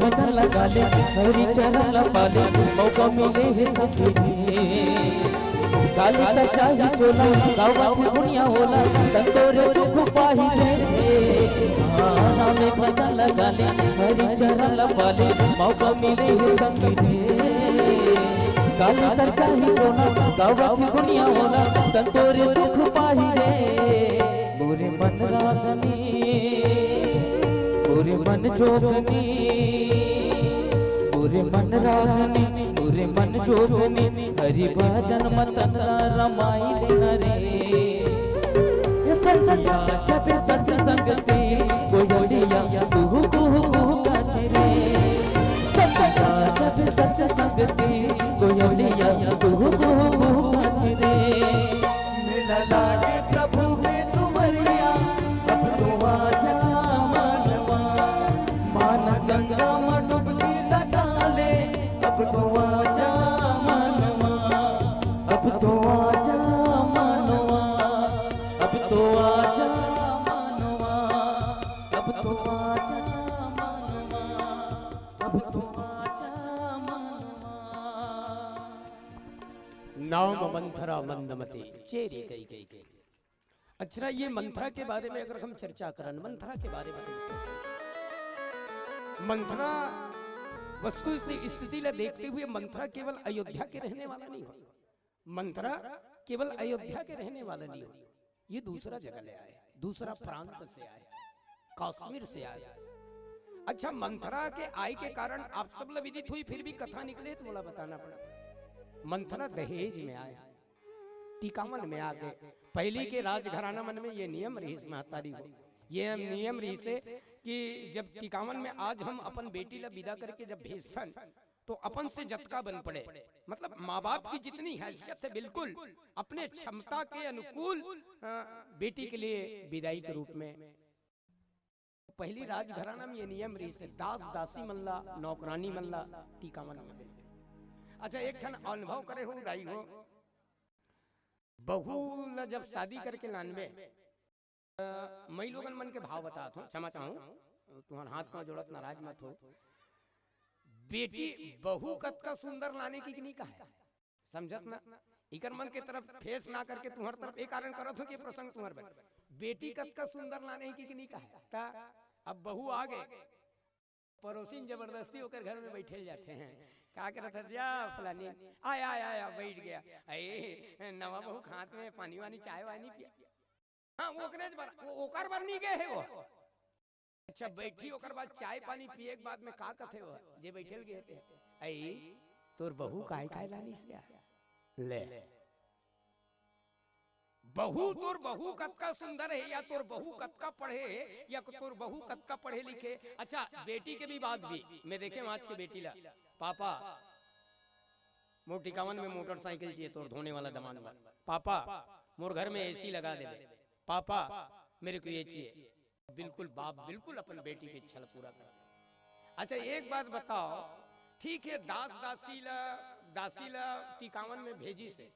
भजन लगा ले हरि चरण पाले मौका मिले है सखी काली सच्चाई चोला गावत दुनिया होला संतोरे सुख पाही रे नाम भजन लगा ले हरि चरण पाले मौका मिले है सखी काली सच्चाई चोला गावत दुनिया होला संतोरे सुख पाही रे बुरे मन रागनी बुरे मन जोगनी बुरे मन रागनी बुरे मन जोगनी हरि भजन मतन रमाई देना रे सखिया जब सत्संग से कोयलिया कुहू कुहू गात रे सखिया जब सत्संग से कोयलिया कुहू कुहू गात रे मेरा लागे प्रभु में तुमरिया अब तो आजा गंगा में डुबकी लगा ले अब तो आजा मनवा अब तो आजा मनवा अब तो आजा मनवा अब तो आजा मनवा अब तो आजा मनवा नाम मंथरा मंदमती चेरी कई कई कई। अच्छा ये मंथरा के बारे में अगर हम चर्चा करें मंथरा के बारे में मंथरा वस्तु स्थिति ला देखते हुए मंथरा केवल अयोध्या के रहने वाला नहीं हो मंथरा केवल अयोध्या के रहने वाला नहीं हो ये दूसरा जगह ले आए दूसरा प्रांत से आए कश्मीर से आए। अच्छा मंथरा के आय के कारण आप सब ला विदित हुई फिर भी कथा निकले तो बोला बताना पड़ा। मंथरा दहेज में आए टीकामन में आ गए पहली के राजघराना मन में ये नियम रही महतारी हो ये नियम रही से कि जब टीकामन में आज हम अपन बेटी ला विदा करके जब भेजथन तो अपन से जतका बन पड़े मतलब माँ बाप की जितनी हैसियत है बिल्कुल अपने क्षमता के अनुकूल बेटी के लिए विदाई के रूप में पहली राजघराना में ये नियम रही से दास दासी मल्ला नौकरानी मल्ला टीकामन में भेजे। अच्छा एक ठन अनुभव करे हो दाई हो बहू ला जब शादी करके लानवे मैं लोगन मन के भाव बता हूँ क्षमा चाहूँ तुम्हारे हाथ में जोड़त नाराज मत हो बेटी बहू कतका सुंदर लाने की नहीं कहा समझत ना इकर मन के तरफ फेस ना करके तुम्हारे तरफ एक कारण करत हो कि प्रसंग तुम्हारे बेटी कतका सुंदर लाने की नहीं कहा अब बहू आ गए पड़ोसी जबरदस्ती होकर घर में बैठे जाते हैं का करत हसिया फलानी आया आया आया बैठ गया अरे नवा बहू हाथ में पानी वानी चाय वानी पिया हाँ वो ओकर बार नहीं गए है वो अच्छा बैठी ओकर बाद चाय पानी पिए के बाद में का कथे वो जे बैठल गए थे आई तोर बहू काय काय लानी से आ ले बहू तोर बहू कतका सुंदर है या तोर बहू कतका पढ़े या तोर बहू कतका पढ़े लिखे। अच्छा बेटी के भी बात भी मैं देखे आज के बेटी ला पापा मोर टिकावन में मोटरसाइकिल चाहिए तोर धोने वाला दमान वाला पापा मोर घर में एसी लगा दे पापा मेरे को ये चाहिए बिल्कुल बाप बिल्कुल अपन बेटी की इच्छा पूरा कर। अच्छा एक बात बताओ ठीक है दासी ला टिकावन में भेजी से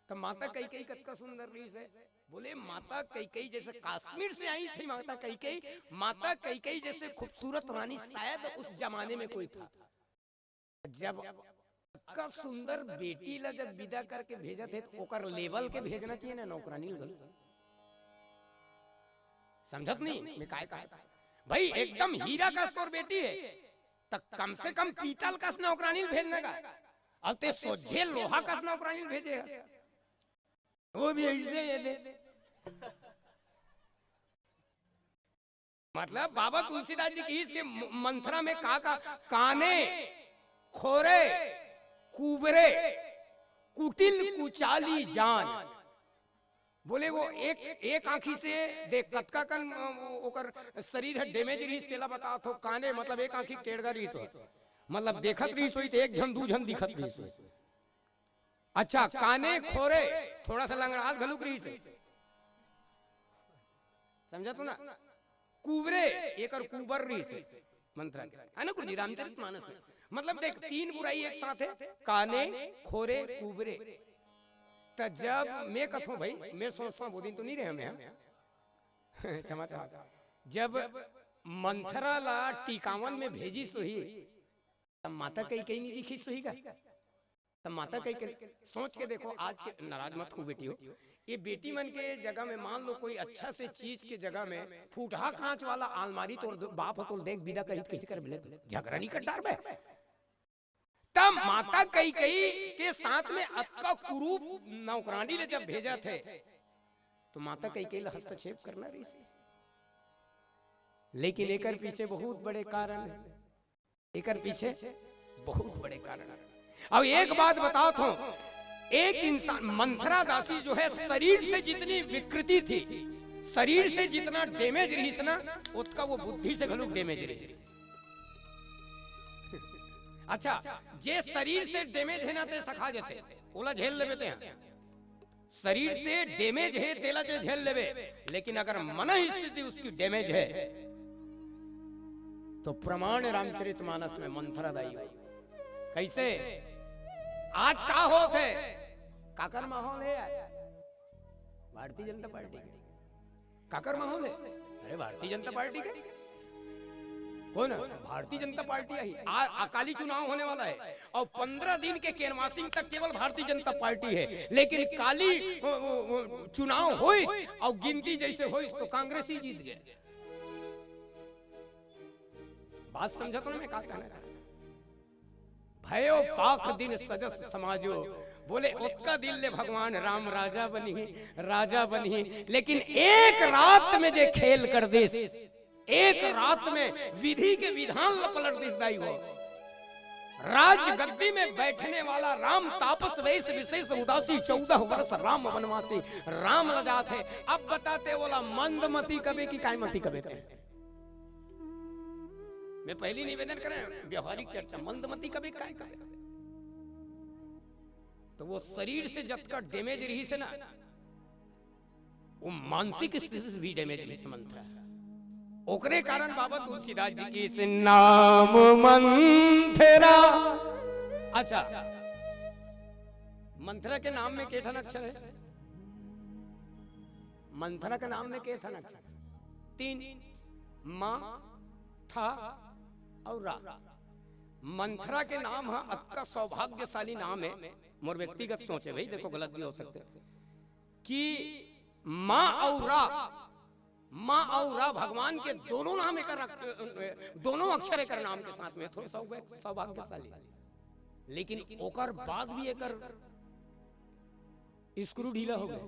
तो माता कई कतका सुंदर रही से बोले माता कई जैसे कश्मीर से आई थी माता कई जैसे खूबसूरत रानी शायद उस जमाने में कोई था। जब का सुंदर बेटी ला जब विदा करके भेजा थे तो ओकर लेवल के भेजना चाहिए ना नौकरानी समझत नहीं मैं काय भाई एकदम हीरा का स्टोर बेटी है तक कम से कम पीतल का नौकरानी भेजने का अब ते सोझे लोहा का नौकरानी भेजेगा वो भी ऐसे मतलब बाबा तुलसीदास जी की इसके मंत्रा में कहा काने खोरे कुबरे कुटिल कुचाली जान। बोले वो एक आंखी से देख कतका कन ओकर शरीर है डैमेज रहीस तेला बता तो काने मतलब एक आंखी टेढ़गा रहीस हो, मतलब देखत रहीस होई तो एक झन दू झन दिखत रहीस हो। अच्छा काने खोरे थोड़ा सा लंगड़ाल घलुक रहीस, समझा तो ना। कुबरे एकर कुबर रहीस मंत्र है ना गुरुजी रामचरितमानस में। मतलब देख तीन बुराई एक साथ है, काने खोरे कुबरे। तो जब मैं कथूं भाई मैं सोचता हूं वो दिन तो नहीं रहे हमें क्षमा जब मंथरा ला टीकावन में भेजी सोही तब माता कई नहीं दिखी सोही का। तब माता कई सोच के देखो, आज के नाराज मत हो बेटी हो, ये बेटी मन के जगह में मान लो कोई अच्छा से चीज के जगह में फूटा कांच वाला अलमारी तो बाप हो तो देख बिना कहीं कैसे कर मिले झगड़ा नहीं कर डार बे। तब माता कई के साथ में अक्का कुरूप नौकरानी ने जब भेजा थे तो माता कई हस्तक्षेप करना रही। लेकिन एकर पीछे बहुत बड़े कारण है, एकर पीछे बहुत बड़े कारण है। अब एक बात बताओ तो एक इंसान मंथरा दासी जो है शरीर से जितनी विकृति थी, शरीर से जितना डैमेज रही ना उसका वो बुद्धि से घलुक डैमेज रही। अच्छा जे शरीर से डैमेज है ना ते सखा जते ओला झेल लेबे ते शरीर से डैमेज है तेला जे झेल लेबे, लेकिन अगर मन स्थिति उसकी डैमेज है तो प्रमाण रामचरितमानस में मंथरा दाई हो। कैसे आज का होत है काकर माहौल है यार, भारतीय जनता पार्टी के काकर माहौल है। अरे भारतीय जनता पार्टी के हो ना, भारतीय जनता पार्टी आई अकाली चुनाव होने वाला है और 15 दिन के कैनवासिंग तक केवल भारतीय जनता पार्टी है, लेकिन काली चुनाव होइस और गिनती जैसे होइस तो कांग्रेस ही जीत गए। बात समझा तो मैं क्या कहना चाहता। भयो पाख दिन सजस समाजो, बोले उत्का दिल ले भगवान राम राजा बनी, लेकिन एक रात में जे खेल कर देस, एक रात में विधि के विधान पलट दिस दाई हो। राज गद्दी में बैठने वाला राम तापस वेश विशेष उदासी 14 वर्ष राम वनवासी राम लजा थे। अब बताते बोला मंदमती कबे की कायमती कबे थे। मैं पहली निवेदन करें व्यवहारिक चर्चा, मंदमती कबे काय कबे तो वो शरीर से जब का डैमेज रही से ना वो मानसिक स्थिति से भी डैमेज रही से मंत्र है। ओकरे कारण बाबा तुलसीदास जी की से नाम मंथरा। अच्छा मंथरा के नाम में केठन अक्षर है? मंथरा के नाम में केठन अक्षर? 3 मा था और रा। मंथरा के नाम है अक्का सौभाग्यशाली नाम है। मोर व्यक्तिगत सोच है भाई, देखो गलत भी हो सकते कि माँ और रा भगवान के दोनों नाम दोनों अक्षर एक नाम के साथ में थोड़ा सौभाग्यशाली, लेकिन ओकर बाद भी एक स्क्रू ढीला हो गया।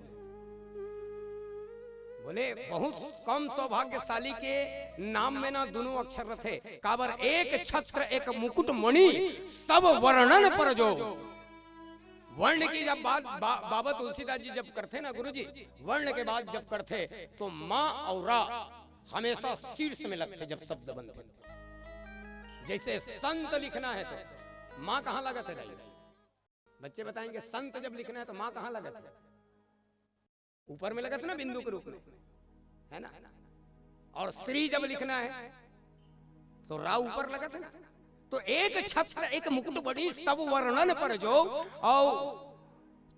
बोले बहुत कम सौभाग्यशाली के नाम में ना दोनों अक्षर थे। काबर एक छत्र एक मुकुट मणि सब वर्णन पर जो। वर्ण की जब बात बाबा तुलसीदास जी जब करते ना गुरुजी, वर्ण के बाद जब करते तो माँ और रा हमेशा शीर्ष में लगते जब शब्द बनते। जैसे संत लिखना है तो माँ कहाँ लगत है? बच्चे बताएंगे संत जब लिखना है तो माँ कहाँ लगत है? ऊपर में लगत ना बिंदु के रूप में, है ना। और श्री जब लिखना है तो रा ऊपर लगत है ना। तो एक छत्र एक मुकुट बड़ी सब वर्णन पर जो और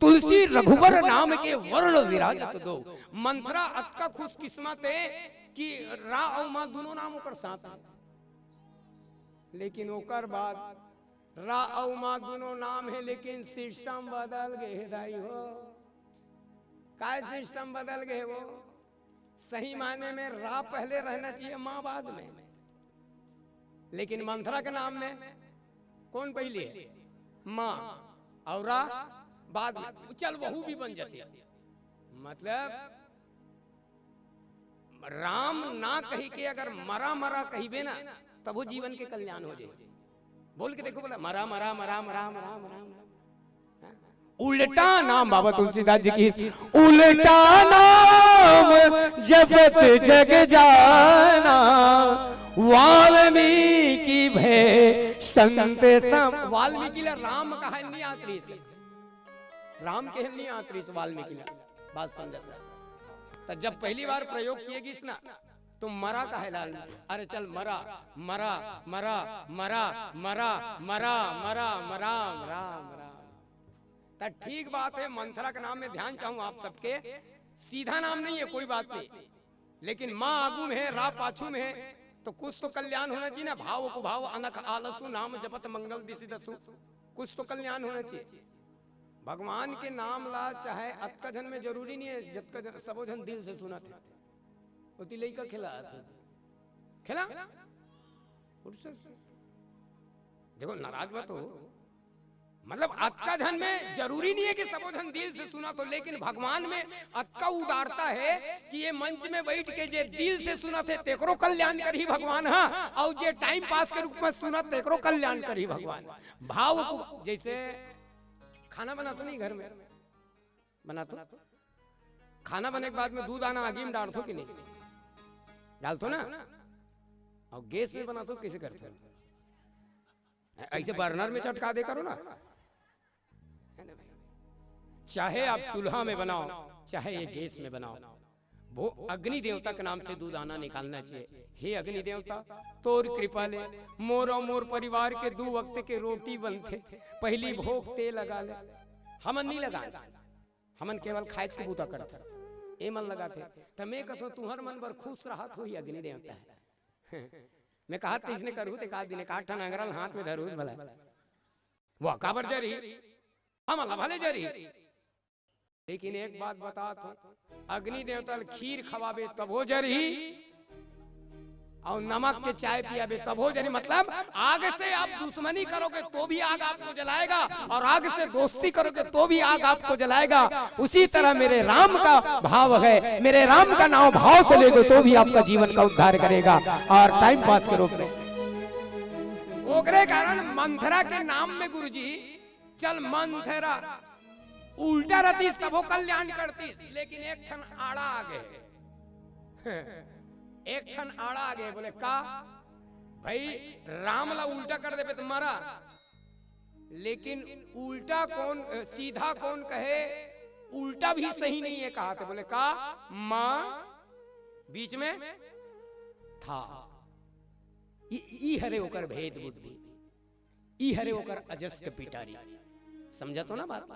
तुलसी रघुवर नाम के वर्ण विराजत दो। मंथरा अक्का खुशकिस्मत है कि रा और माँ दोनों नाम ओकर साथ है, लेकिन ओकर बाद रा और माँ दोनों नाम है लेकिन सिस्टम बदल गए दाई हो। काय सिस्टम बदल गए? वो सही मायने में रा पहले रहना चाहिए माँ बाद में, लेकिन मंथरा के नाम में कौन पहले है? माँ और रा बाद में। चल वहू भी बन जाती है। मतलब राम ना कही के अगर मरा मरा कहिबे ना तब वो जीवन के कल्याण हो जाए। बोल के देखो, बोला मरा मरा मरा मरा मरा मरा, उल्टा नाम बाबा तुलसीदास जी की, उल्टा नाम जपत जग जाना, वाल्मीकि भय संत सम। वाल्मीकि राम का हल्नी आतरी से, राम के हल्नी आतरी से वाल्मीकि बात समझता। तो जब पहली बार प्रयोग किएगी ना तो मरा का है लाल, अरे चल मरा मरा मरा मरा मरा मरा मरा मरा मरा। ठीक बात है, मंथरा के नाम में ध्यान चाहूं आप सबके, सीधा नाम नहीं है कोई बात नहीं, लेकिन माँ आगू में है, रा पाछू में है, तो कुछ तो कल्याण होना चाहिए ना। भाव को भाव अनक आलसु नाम जपत मंगल दिशि दसु, कुछ तो कल्याण होना चाहिए। भगवान के नाम ला चाहे अतका जन में जरूरी नहीं है, जतका जन सबो जन दिल से सुना थे। वो तिलई का खिला खिला देखो नाराज मत हो, मतलब अतका धन में जरूरी नहीं है कि सबो धन दिल से सुना तो, लेकिन भगवान में अतका उदारता है कि ये मंच में बैठ के जे दिल से सुना थे तेकरो कल्याण करी भगवान, हाँ, और जे टाइम पास के रूप में सुना तेकरो कल्याण करी भगवान। भाव को, जैसे खाना बनाते नहीं घर में, बनाते खाना बने के बाद में दूध आना आगे में डालते कि नहीं डालते ना, और गैस में बनाते कैसे करते हो? ऐसे बर्नर में चटका दे करो ना, चाहे आप चूल्हा में बनाओ चाहे ये गैस में बनाओ, वो अग्नि देवता के नाम से दूध आना निकालना चाहिए। हे अग्नि देवता तोर कृपा ले, मोर और मोर परिवार के 2 वक्त के रोटी बनते, पहली भोग ते लगा ले। हमन नहीं लगा, हमन केवल खाइज के बूता करते, ए मन लगाते। तो मैं कहता तुहर मन बर खुश रहा तो ही अग्नि देवता है। मैं कहा इसने करू ते का दिन काठ अंगरल हाथ में धरू भला वो काबर जरी हम अल्लाह भले जरी। लेकिन एक बात बता तो, अग्नि देवता खीर खवाबे तब हो जरी, और नमक के चाय पियाबे तब हो जरी। मतलब आग से आप दुश्मनी करोगे तो भी आग आपको जलाएगा, और आग से दोस्ती करोगे तो भी आग आपको जलाएगा। उसी तरह मेरे राम का भाव है, मेरे राम का नाम भाव से ले दो तो भी आपका जीवन का उद्धार करेगा, और टाइम पास के रूप में। ओकरे कारण मंथरा के नाम में गुरुजी चल मंथरा उल्टा रहती तब कल्याण करती, लेकिन एक क्षण आड़ा आ गए, एक क्षण आड़ा आ गए। बोले का भाई राम ला उल्टा कर दे तो मरा, लेकिन उल्टा कौन सीधा कौन कहे, उल्टा भी सही नहीं है कहा थे। बोले का मां बीच में था, ई हरे होकर भेद बुद्धि, ई हरे होकर अजस्त पिटारी। समझा तो ना बात?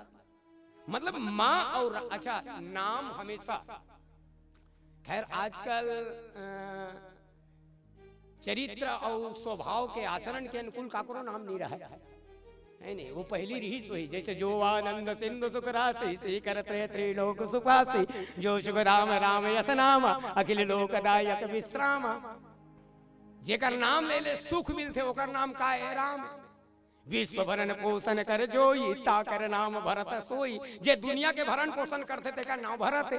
मतलब मां और अच्छा नाम हमेशा, खैर आजकल चरित्र और स्वभाव के आचरण के अनुकूल काकरो नाम नहीं रहा है नहीं। वो पहली रही सोई, जैसे जो आनंद सिंधु सुख राशि से करते त्रिलोक सुखासी, जो सुख राम राम यस नाम अखिल लोकदायक विश्राम। जेकर नाम ले ले सुख मिलते ओकर नाम का है राम। विश्व भरण पोषण कर जोई ताकर नाम भरत सोई। जे दुनिया के भरण पोषण करते थे का नाम भरत है,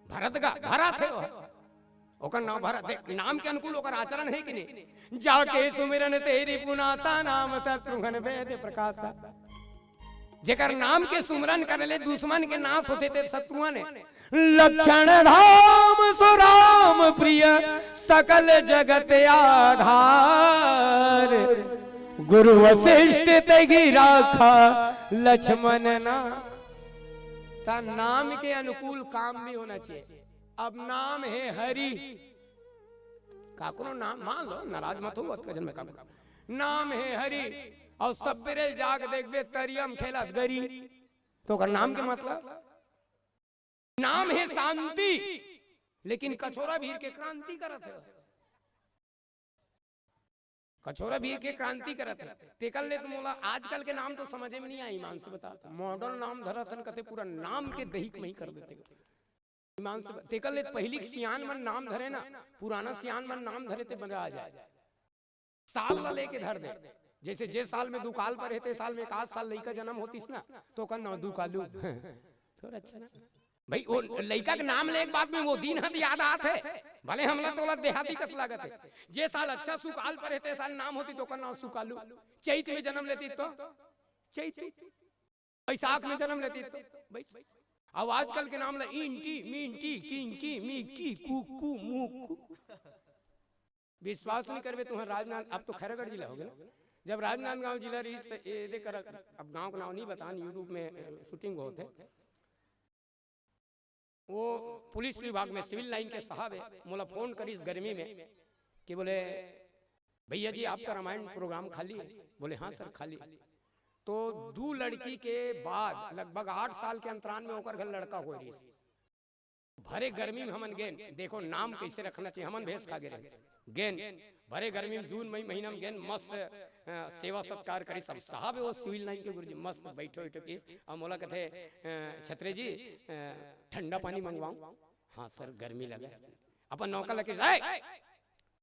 भरत का भरत है ओकर नाम भरत है। नाम के अनुकूल ओकर आचरण है कि नहीं? जाके सुमिरन तेरी पुनासा नाम शत्रुघ्न वेद प्रकाशा। जेकर नाम के सुमरन कर ले दुश्मन के नाश होते थे शत्रुओं ने। लक्षण धाम सुराम प्रिय सकल जगत आधार, गुरु वशिष्ठ तेगी राखा लक्ष्मण ना। नाम के अनुकूल काम भी होना चाहिए। अब नाम है हरि, काकरो नाम मान लो, नाराज मत हो, में काम नाम है हरि, और सबेरे जाग देखबे तरियम खेलत गरी, तो का नाम के मतलब नाम है शांति, लेकिन कछोरा भीड़ के क्रांति करत है। कछोरा भीड़ के क्रांति करत है। तेकल ले तुम बोला आजकल के नाम तो समझ में नहीं आई, ईमान से बताता। मॉडर्न नाम धरतन कहते पूरा नाम के दही में ही कर देते ईमान से। तेकल ले पहली सियान मन नाम धरे ना, पुराना सियान मन नाम धरे ते बजा आ जाए। साल ला लेके धर दे, जैसे जे साल में दुकाल पर रहते साल में 1 साल लड़का जन्म होतीस ना तो का नौ दुकालू थोड़ा अच्छा ना। भाई वो लड़का के नाम ले एक बात में वो दिन हद याद आत है, भले हमला तोला देहाती कस लागत है। जे साल अच्छा सुकाल पर रहते साल नाम होती तो नाम सुकालू, चैत में जन्म लेती तो चैत, बैसाख में जन्म लेती तो बैसाख। अब आजकल के नाम ले इंटी मिंटी किंकी मिकी कुकू मुकू। विश्वास नहीं करबे तुम्हारे राजनांद, अब तो खैरागढ़ जिला हो गया ना, जब राजनांदगांव जिला रही देकर, अब गांव का नाम नहीं बतान, यूट्यूब में शूटिंग होते, वो पुलिस विभाग में सिविल लाइन के साहब है, मोला फोन करी इस गर्मी में कि बोले भैया जी आपका रामायण प्रोग्राम खाली है? बोले हाँ सर खाली। तो 2 लड़की के बाद लगभग 8 साल के अंतराल में होकर घर लड़का हो रही, भरे गर्मी में हमन गेन, देखो नाम कैसे रखना चाहिए, हमन भेस खा गए गेन, भरे गर्मी में जून मई महीना में गेन मस्त सेवा सत्कार करी सब साहब है, वो सिविल लाइन के गुरुजी मस्त बैठो बैठो की और मोला कहते छत्रे जी ठंडा पानी मंगवाऊं? हाँ सर गर्मी लगे। अपन नौका लगे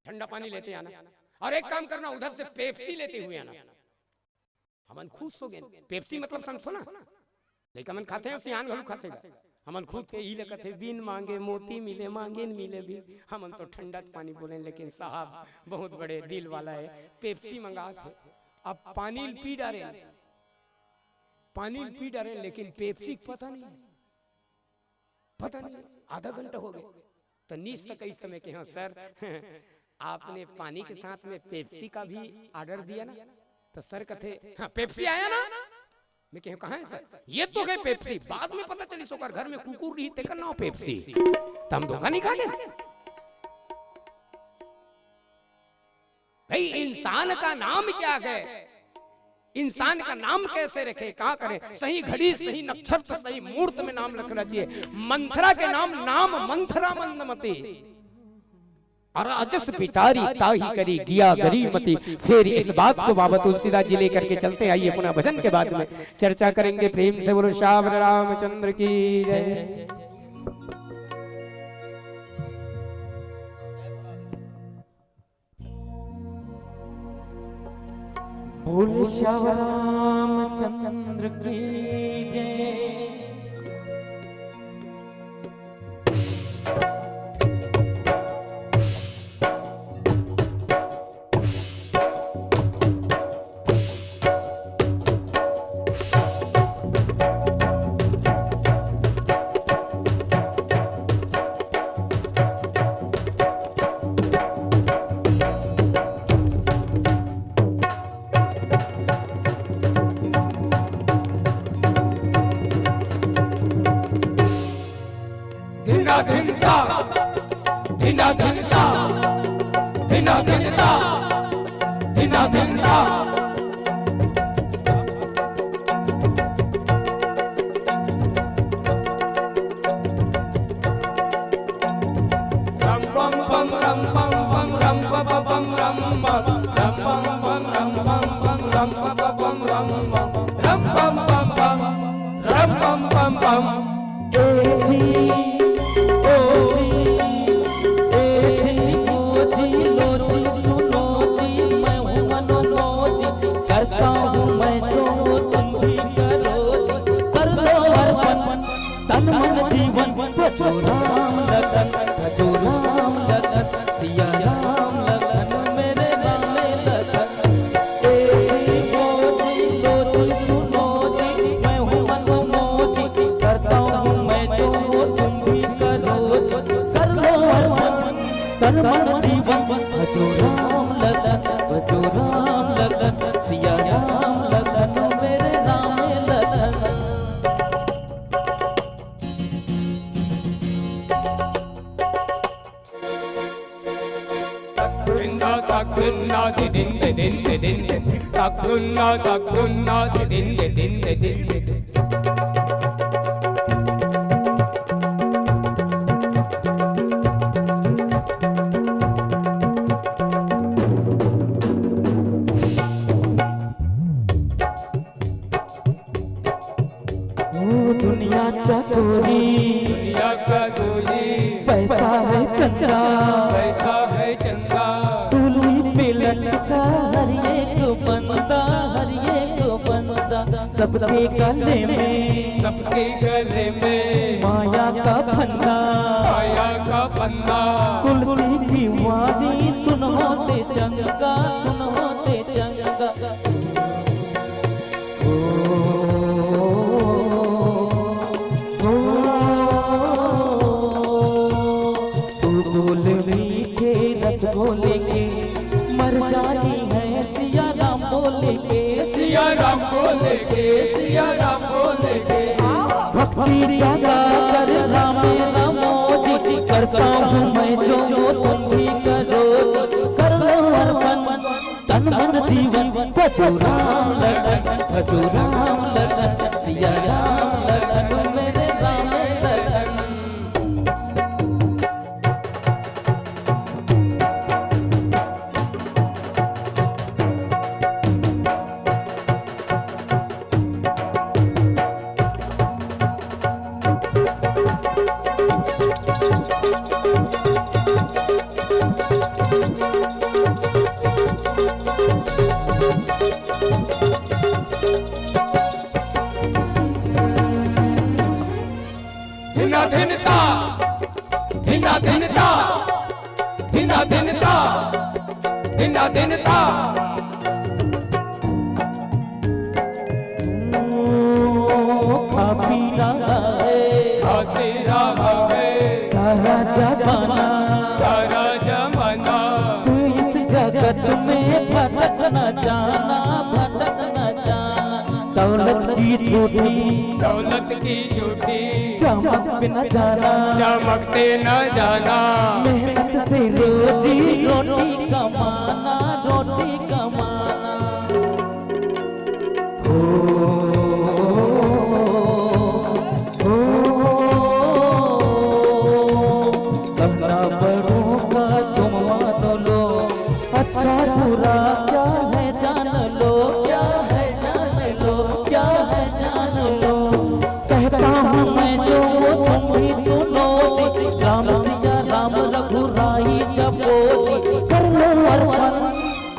ठंडा पानी लेते आना, और एक काम करना उधर से पेप्सी लेते हुए आना। हमन खुश हो गए, पेप्सी मतलब समझो ना, लेकिन हमन खाते हैं सियान घलू खाते हैं, हमन खुद के ही लगत है बिन मांगे मोती मिले, मांगे न मिले भी, हमन तो ठंडा पानी बोले, लेकिन साहब बहुत बड़े दिल वाला है, पेप्सी मंगा थे। अब पानी पी डाले, पानी पी डाले, लेकिन पेप्सी पता नहीं, पता नहीं आधा घंटा हो गया तो नीच सके इस समय कि हाँ सर आपने पानी के साथ में पेप्सी का भी ऑर्डर दिया ना? तो सर कहते हाँ पेप्सी आया ना? मैं कहूं कहां है सर? ये तो गए पेप्सी, बाद में पता चली सोकर घर में कुकुर रही ते करना पेप्सी, तम धोखा नहीं खा गए। भाई इंसान का नाम क्या है, इंसान का नाम कैसे रखे, कहा करें, सही घड़ी सही नक्षत्र सही मुहूर्त में नाम रखना चाहिए। मंथरा के नाम मंथरा मंदमती, और अजस पिटारी ताही करी गिया गरीमती। फिर इस बात को बाबा तुलसीदास जी लेकर के चलते, आइए पुनः भजन के बाद में चर्चा करेंगे। प्रेम से बोलो श्यावर रामचंद्र की जय। बोल श्यावर रामचंद्र की जय। सबके गले में, सबके गले में माया का फंदा, माया का फंदा। तुलसी की वाणी सुन होते चंगा, सुन होते चंगा। तू बोल मीठे रस बोले के, मर जाती है सिया राम बोले के, सिया राम बोले के, सिया राम बोले के। भक्ति जागा कर रामे रामो जी, करता हूँ मैं जो तुम भी करो, कर लो अर्पण तन मन जीवन, भजो राम लखन, भजो राम लखन, सिया राम लखन, मेरे राम लखन। धिना धिनता, धिना धिनता, धिना धिनता, धिना धिनता। खा पी रहा है, खाते रहा है सारा जमाना, सारा जमाना। तू इस जगत में भटक न जाना, भटक न जाना। दौलत की झूठी, दौलत की झूठी, चमक पे न जाना, चमकते न जाना। मेहनत से रोजी रोटी कमाना, रोटी कमाना। अपना बड़ों का तुम मान लो, अच्छा बुरा क्या है जान लो, क्या है जान लो, क्या है जान लो। कहता हूँ मैं जो वो तुम भी सुनो, राम सिया राम रघुराई जपो, कर लो अर्पण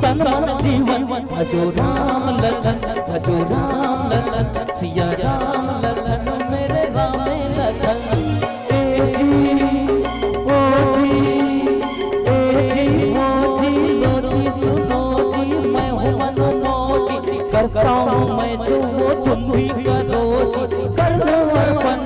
तन मन जीवन, भजो राम लखन, भजो राम लखन, सिया राम लखन, मेरे राम लखन। ए जी ओ जी, ए जी ओ जी, लो जी सुनो जी, मैं हूँ मनमोजी, करता हूँ मैं जो वो तुम भी करो जी, कर लो अर्पण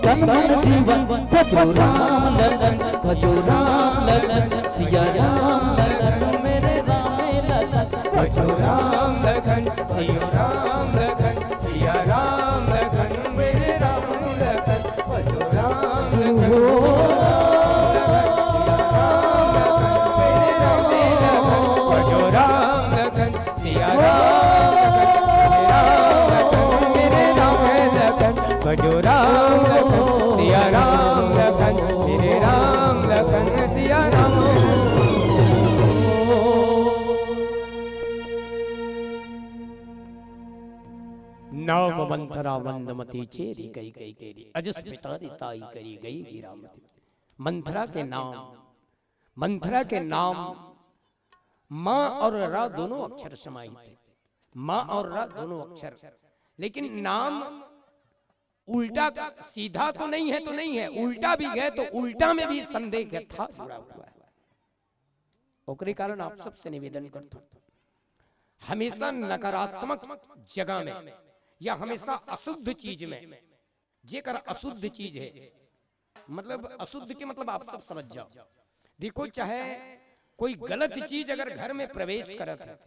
तन मन जीवन, भजो राम लखन, भजो राम लखन, सिया राम लखन, मेरे राम लखन, भजो राम लखन, सिया राम लखन, सिया राम लखन, मेरे राम लखन। भजो राम लखन, भजो राम लखन, सिया राम लखन, मेरे राम लखन। भजो राम लखन, सिया राम लखन, मेरे राम लखन, सिया राम। नाम मंथरा वंदमती चेरी कई कई केरी, अजस पिटारी ताई करी गई गिरामती। मंथरा के नाम, मंथरा के नाम माँ और रा दोनों अक्षर समाहित है, माँ और रा दोनों अक्षर, लेकिन नाम उल्टा सीधा तो नहीं है, तो नहीं है, उल्टा भी है तो उल्टा में भी संदेह था जुड़ा हुआ है। ओकरे कारण आप सबसे निवेदन करता हूं, हमेशा नकारात्मक जगह में या हमेशा अशुद्ध चीज में, जेकर अशुद्ध चीज है, मतलब अशुद्ध के मतलब आप सब समझ जाओ। देखो, चाहे कोई गलत चीज अगर घर में प्रवेश करत है,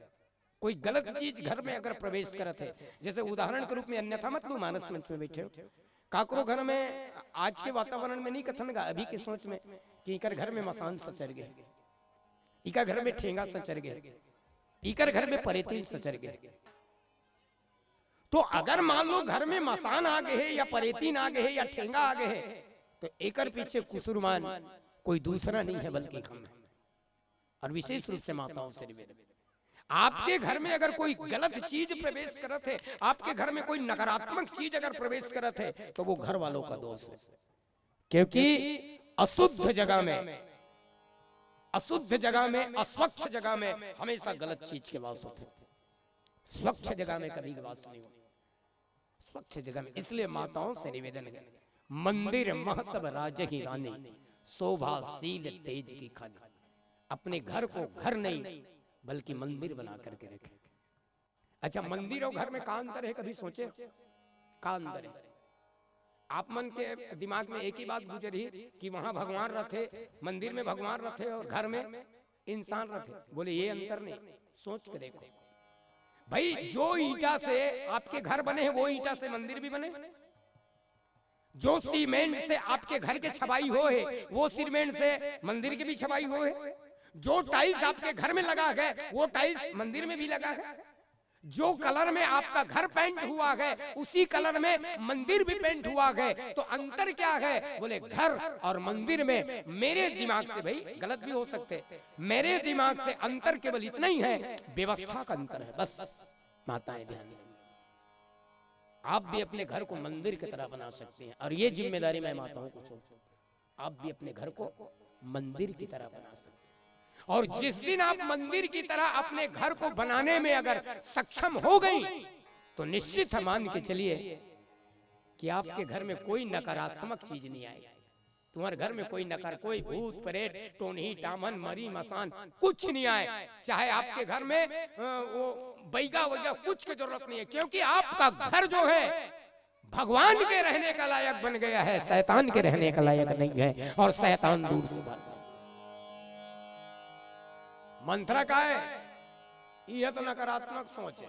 कोई गलत चीज घर में अगर प्रवेश करत है, जैसे उदाहरण के रूप में, अन्यथा मत लो, मानस मंच में बैठे हो, काकरो घर में आज के वातावरण में नहीं कथन गा, अभी की सोच में कि इकर घर में मसान सचर गए, इका घर में ठेंगा सचर गए, इकर घर में परेतीन सचर गए। तो अगर मान लो घर में मसान आ गए है या परेतीन आ गए है या ठेंगा आ गए है, तो एकर पीछे कुसुरमान कोई दूसरा नहीं है बल्कि हम है। और विशेष रूप से माताओं से निवेदन, आपके घर में अगर कोई गलत चीज प्रवेश करत है, आपके घर में कोई नकारात्मक चीज अगर प्रवेश करत है, तो वो घर वालों का दोष है। क्योंकि अशुद्ध जगह में, अशुद्ध जगह में, अस्वच्छ जगह में हमेशा गलत चीज के वास होते, स्वच्छ जगह में कभी वास नहीं होते। स्वच्छ जगह में। इसलिए माताओं से निवेदन है, मंदिर मह सब राज ही रानी, शोभाशील तेज की खानी। अपने घर को घर नहीं बल्कि मंदिर बना करके रखें। अच्छा, मंदिर और घर में का अंतर है, कभी सोचे? का अंतर है? आप मन के दिमाग में एक ही बात गुजरी कि वहां भगवान रखे, मंदिर में भगवान रखे और घर में इंसान रखे। बोले ये अंतर नहीं, सोच के देखो भाई, जो ईटा से आपके घर बने हैं वो ईटा से मंदिर भी बने, जो सीमेंट से आपके घर के छपाई हो है वो सीमेंट से मंदिर के भी छपाई हो है, जो टाइल्स आपके घर में लगा है वो टाइल्स मंदिर में भी लगा है, जो कलर में आपका घर पेंट हुआ है उसी कलर में मंदिर भी पेंट हुआ है। तो अंतर क्या है? बोले घर और मंदिर में मेरे दिमाग से, भाई गलत भी हो सकते, मेरे दिमाग से अंतर केवल इतना ही है, व्यवस्था का अंतर है बस। माताएं ध्यान दें, आप भी अपने घर को मंदिर की तरह बना सकते हैं, और ये जिम्मेदारी मैं माताओं को सौंपता हूं, आप भी अपने घर को मंदिर की तरह बना सकते हैं। और जिस दिन आप मंदिर की तरह अपने घर को बनाने में अगर सक्षम हो गई तो निश्चित है, मान के चलिए कि आपके घर में कोई नकारात्मक चीज नहीं आएगी। तुम्हारे घर में कोई कोई भूत प्रेत टोनी टामन मरी मसान कुछ नहीं आए। चाहे आपके घर में वो बैगा वैगा कुछ की जरूरत नहीं है, क्योंकि आपका घर जो है भगवान के रहने का लायक बन गया है, शैतान के रहने का लायक नहीं है, और शैतान दूर से भाग। मंत्र का है, यह तो नकारात्मक सोच है।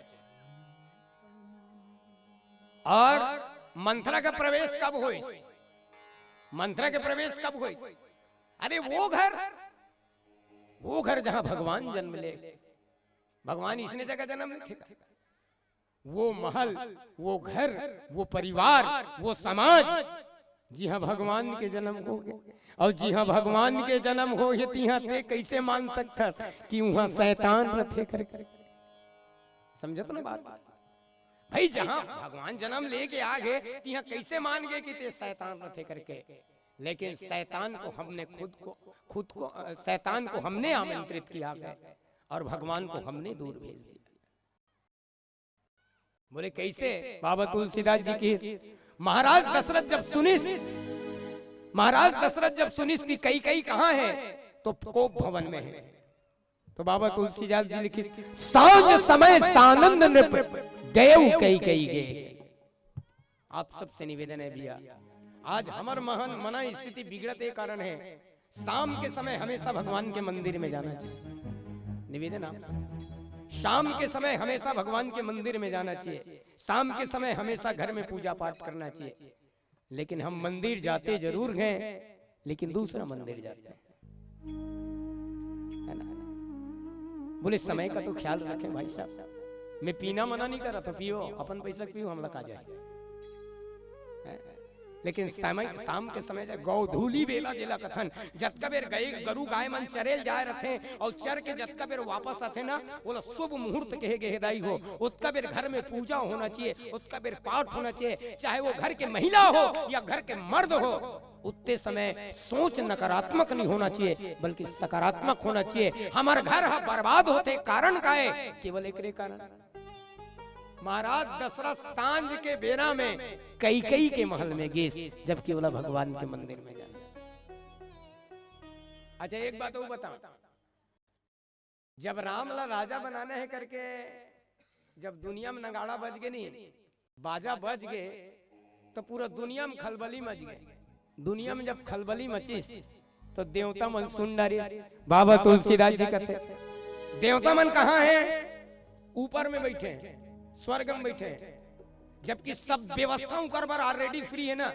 और मंत्र का प्रवेश कब हो? मंत्र के प्रवेश कब हो? अरे वो घर जहां भगवान जन्म ले, भगवान इसने जगह जन्म लिखेगा, वो महल, वो घर, वो परिवार, वो समाज, जी हाँ भगवान के जन्म हो गए। और जी हाँ भगवान के जन्म हो ते कैसे मान सकता कि वहां शैतान रखे कर? समझो तो ना बात भाई, जहां भगवान जन्म लेके आ गए यहाँ कैसे मान गए कि ते शैतान रखे करके? लेकिन शैतान को हमने खुद को शैतान को हमने आमंत्रित किया है और भगवान को हमने दूर भेज दिया। बोले कैसे? बाबा तुलसीदास जी की महाराज दशरथ जब सुनिस कि कई कहां है तो कोप भवन में है। तो बाबा तुलसीदास जी लिखी, सांझ समय सानंद नृप गए कई गए। आप सबसे निवेदन है भैया, आज हमार मना स्थिति बिगड़ते कारण है, शाम के समय हमेशा भगवान के मंदिर में जाना चाहिए। निवेदन आप शाम के समय हमेशा भगवान के मंदिर में जाना चाहिए, शाम के समय हमेशा घर में पूजा पाठ करना चाहिए। लेकिन हम मंदिर जाते जरूर हैं, लेकिन दूसरा मंदिर जाते हैं, है ना? बोले समय का तो ख्याल रखें भाई साहब। मैं पीना मना नहीं कर रहा था, पियो अपन पैसा पियो, हम लगा जाए। लेकिन समय शाम के समय गौधूली बेला जिला कथन जतका बेर गरु गाय मन चरेल जाए रखे और चर के जतका बेर वापस आते ना, बोला शुभ मुहूर्त कहे गेदाई हो, उतका बेर घर में पूजा होना चाहिए, उतका बेर पाठ होना चाहिए, चाहे वो घर के महिला हो या घर के मर्द हो। उतने समय सोच नकारात्मक नहीं होना चाहिए बल्कि सकारात्मक होना चाहिए। हमारे घर बर्बाद होते कारण का है, केवल एक कारण। महाराज दशरथ सांझ के बेरा में कई के महल में गेस, जबकि बोला भगवान के मंदिर में जाना। अच्छा एक बात वो बता, जब रामला राजा बनाना है करके जब दुनिया में नगाड़ा बज गए, नहीं बाजा बज गए, तो पूरा दुनिया में खलबली मच गए। दुनिया में जब खलबली मची तो देवता मन सुन डारे। बाबा तुलसीदास जी कहते देवता मन कहाँ है? ऊपर में बैठे हैं, स्वर्ग में बैठे हैं, जबकि सब व्यवस्था कर बार ऑलरेडी फ्री है ना।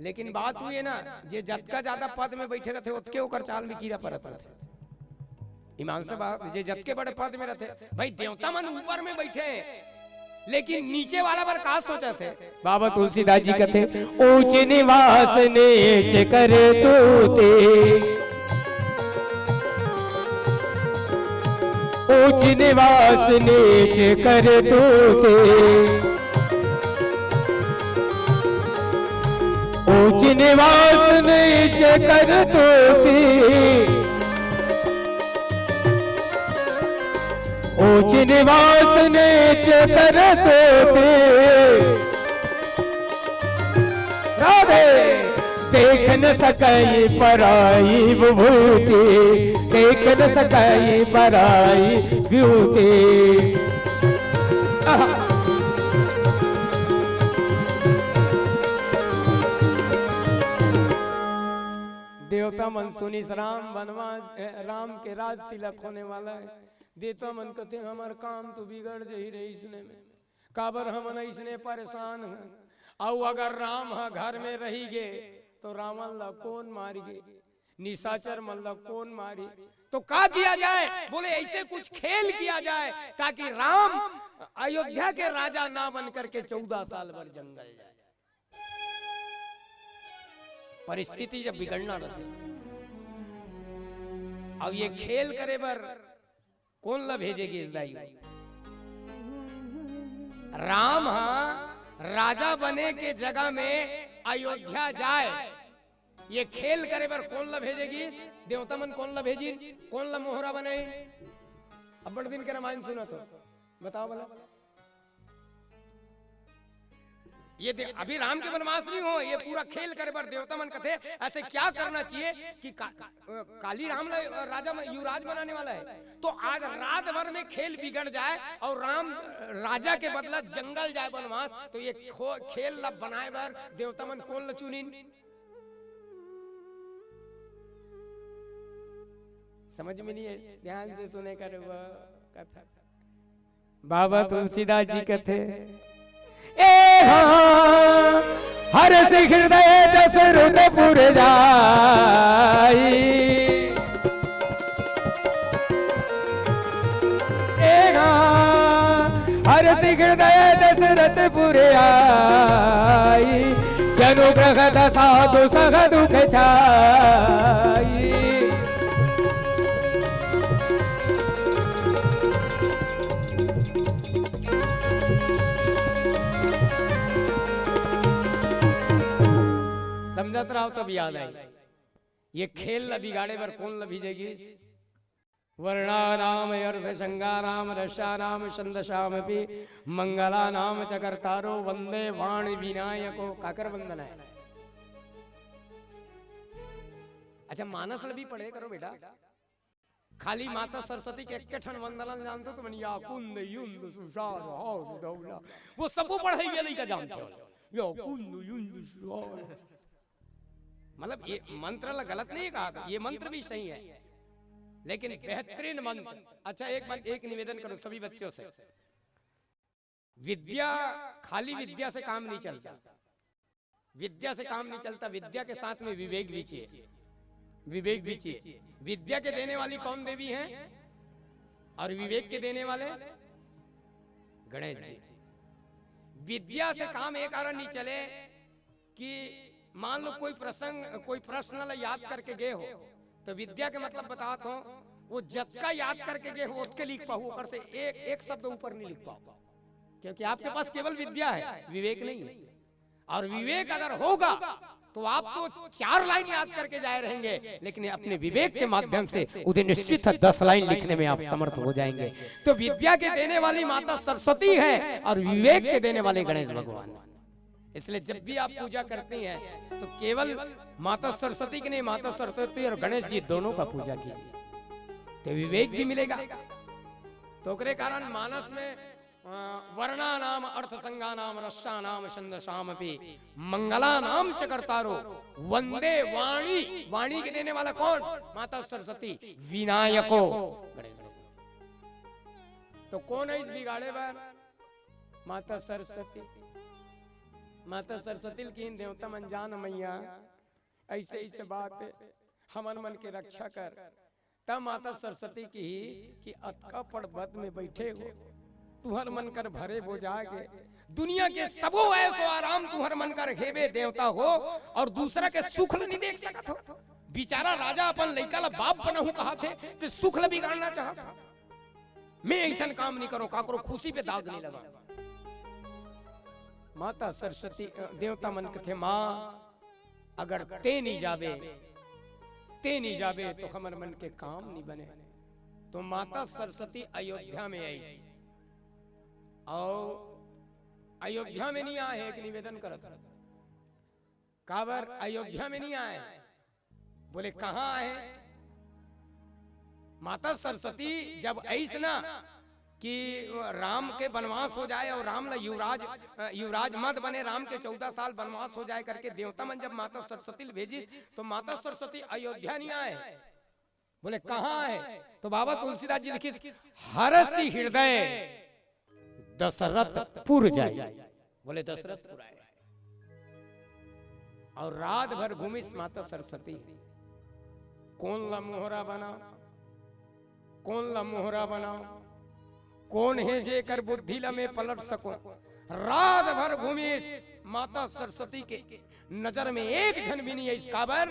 लेकिन बात हुई है ना, जे जतका ज्यादा पद में बैठे रहते उतके ओकर चाल में कीड़ा पड़त रहते। ईमान से बात, जे जतके बड़े पद में रहते, भाई देवता मन ऊपर में बैठे हैं, लेकिन नीचे वाला पर का सोचा थे? बाबा तुलसीदास जी कहते ऊंच निवास नीच करे तूते, ऊंच निवास नीच करे तूते, ऊंच निवास नीच करे तूते, ऊंच निवास नीच करते थे राधे देख न सकई पराई विभूति देख न सकई पराई विभूति देवता मन सुनिस राम वनवास राम के राज तिलक होने वाला है। देवता मन कहते हमार काम तो बिगड़ जाही रही इसने में काबर हमन इसने परेशान हैं और अगर राम हा घर में रही गे तो रावण ला कौन मारी गे निशाचर मन ला कौन मारी तो का किया जाए बोले ऐसे कुछ खेल किया जाए ताकि राम अयोध्या के राजा ना बन करके 14 साल भर जंगल जाए। परिस्थिति जब बिगड़ना रहती अब ये खेल करे बर कौन ला भेजेगी इस दाई राम राजा बने के जगह में अयोध्या जाए ये खेल करे बर कौन ला भेजेगी देवता मन कौन ला भेजी कौन ला मोहरा बनाई। अब बड़ दिन के रामायण सुना तो बताओ भला ये अभी राम के वनवास नहीं हो ये पूरा खेल करे बर देवता मन कथे ऐसे क्या करना चाहिए कि काली राम राजा युवराज बनाने वाला है तो आज रात भर में खेल बिगड़ जाए और राम राजा के बदला जंगल जाए वनवास तो ये खेल ला बनाए बर देवता मन कौन ला चुनिन समझ में नहीं है ध्यान से सुने कर कथा बाबा तुलसीदास जी कथे हर से हृदय दशरथ पुर जाई हर से हृदय दशरथ पुर आई जनु प्रगत साधु सह दुख छाई समझत रहो तब याद आई ये खेल ला बिगाड़े बर कौन ला भेजेगी वर्णा नाम अर्थ संगा नाम रसा नाम छंदसाम भी मंगला नाम चकर्तारो वंदे वाण विनायको काकर वंदना है। अच्छा मानस भी पढ़े करो बेटा खाली माता सरस्वती के एकठन वंदना जानते तो मन या कुंद युंद सुशार हौद दौला वो सबको पढ़ाई गया नहीं का जानते हो या कुंद युंद सुशार मतलब ये मंत्र ला गलत नहीं कहा ये मंत्र भी सही है लेकिन बेहतरीन मंत्र। अच्छा एक निवेदन करो सभी बच्चों से विद्या खाली विद्या से काम नहीं चलता विद्या से काम नहीं चलता विद्या के साथ में विवेक भी चाहिए विवेक भी चाहिए। विद्या के देने वाली कौन देवी हैं और विवेक के देने वाले गणेश जी। विद्या से काम एक कारण नहीं चले कि मान लो कोई प्रश्न याद करके गए हो तो विद्या के मतलब बतात हो वो जतका याद करके गए हो उसके लिख पाओ ऊपर से एक शब्द ऊपर नहीं लिख पाओ क्योंकि आपके पास केवल विद्या है विवेक नहीं है। और विवेक अगर होगा तो आप तो 4 लाइन याद करके जाए रहेंगे लेकिन अपने विवेक के माध्यम से उन्हें निश्चित 10 लाइन लिखने में आप समर्थ हो जाएंगे। तो विद्या के देने वाली माता सरस्वती है और विवेक के देने वाले गणेश भगवान। इसलिए जब भी आप पूजा करती हैं तो केवल माता सरस्वती की नहीं माता सरस्वती और गणेश जी दोनों का पूजा कीजिए तो विवेक भी मिलेगा। तो के कारण मानस में वर्णा नाम अर्थ संगा नाम रस्सा नाम छंदसाम भी मंगला नाम चकर्तारो वंदे वाणी वाणी के देने वाला कौन माता सरस्वती विनायको तो कौन है इस बिगाड़े पर माता सरस्वती। माता सरस्वती की देवता मन जान मैया ऐसे ऐसे बात हमन मन के रक्षा कर तब माता सरस्वती की कि अतका पर्वत में बैठे हो तुहर मन कर भरे हो जागे दुनिया के सबो ऐसो आराम तुहर मन कर हेबे देवता हो और दूसरा के सुख नहीं देख सकत हो। बेचारा राजा अपन लइका ला बाप बनहु कहा थे तो सुख ला बिगाड़ना चाहता। मैं ऐसा काम नहीं करो काकरो खुशी पे दाग नहीं लगा। माता सरस्वती देवता मन कथे माँ अगर ते नहीं जावे तो हमर मन के काम नहीं बने तो माता सरस्वती अयोध्या में आई और अयोध्या में नहीं आए, एक निवेदन करत काबर अयोध्या में नहीं आए, बोले कहां आए? माता सरस्वती जब ऐस ना कि राम के वनवास हो जाए और राम ला युवराज मत बने, राम के 14 साल वनवास हो जाए करके देवता मन जब माता सरस्वती भेजी, तो माता सरस्वती अयोध्या नहीं आए, बोले कहां आए? तो बाबा तुलसीदास जी लिखी हरसी हृदय दशरथपुर जाए, बोले दशरथपुर आए और रात भर घूमी माता सरस्वती। कौन ला मोहरा बना, कौन ला मोहरा बनाओ, कौन है जे कर बुद्धि ला में पलट सको। रात भर घूमी माता सरस्वती के नजर में एक जन भी नहीं है इस काबर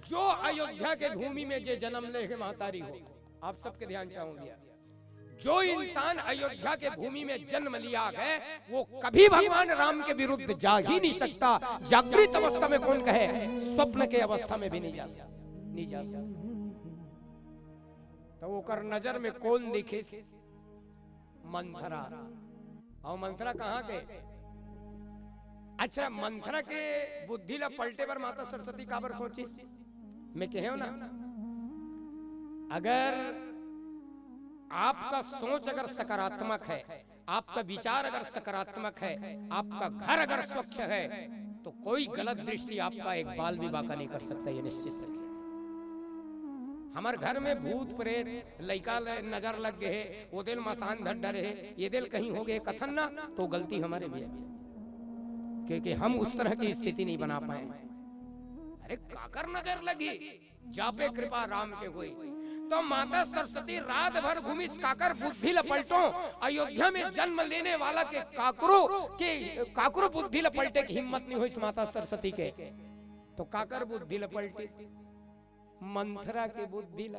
जो अयोध्या के भूमि में जे जन्म ले के महतारी हो। आप सबके ध्यान चाहूंगी, जो इंसान अयोध्या के भूमि में जन्म लिया है वो कभी भगवान राम के विरुद्ध जा ही नहीं सकता। जागृत अवस्था में कौन कहे, स्वप्न के अवस्था में भी नहीं जा सकता। तो ओकर नजर में कौन दिखे? मंथरा। और मंथरा कहाँ के? अच्छा, मंथरा के बुद्धि ला पलटे पर माता सरस्वती काबर सोची? मैं कहे ना, अगर आपका सोच अगर सकारात्मक है, आपका विचार अगर सकारात्मक है, आपका घर अगर स्वच्छ है, तो कोई गलत दृष्टि आपका एक बाल विवाह का नहीं कर सकता। ये निश्चित रखिए। हमारे घर में भूत प्रेत लइका नजर लग गए, वो दिल मसान धर डरे, ये दिल कहीं हो गए कथन ना, तो गलती हमारे भी है, क्योंकि हम उस तरह की स्थिति नहीं बना पाए। अरे काकर नजर लगी, जापे कृपा राम के हुई। तो माता सरस्वती रात भर घूमी काकर बुद्धि लपलटो, अयोध्या में जन्म लेने वाला के काकरो बुद्धि लपलटे की हिम्मत नहीं हुई माता सरस्वती के। तो काकर बुद्धि लपलटी? मंथरा के बुद्धि ला।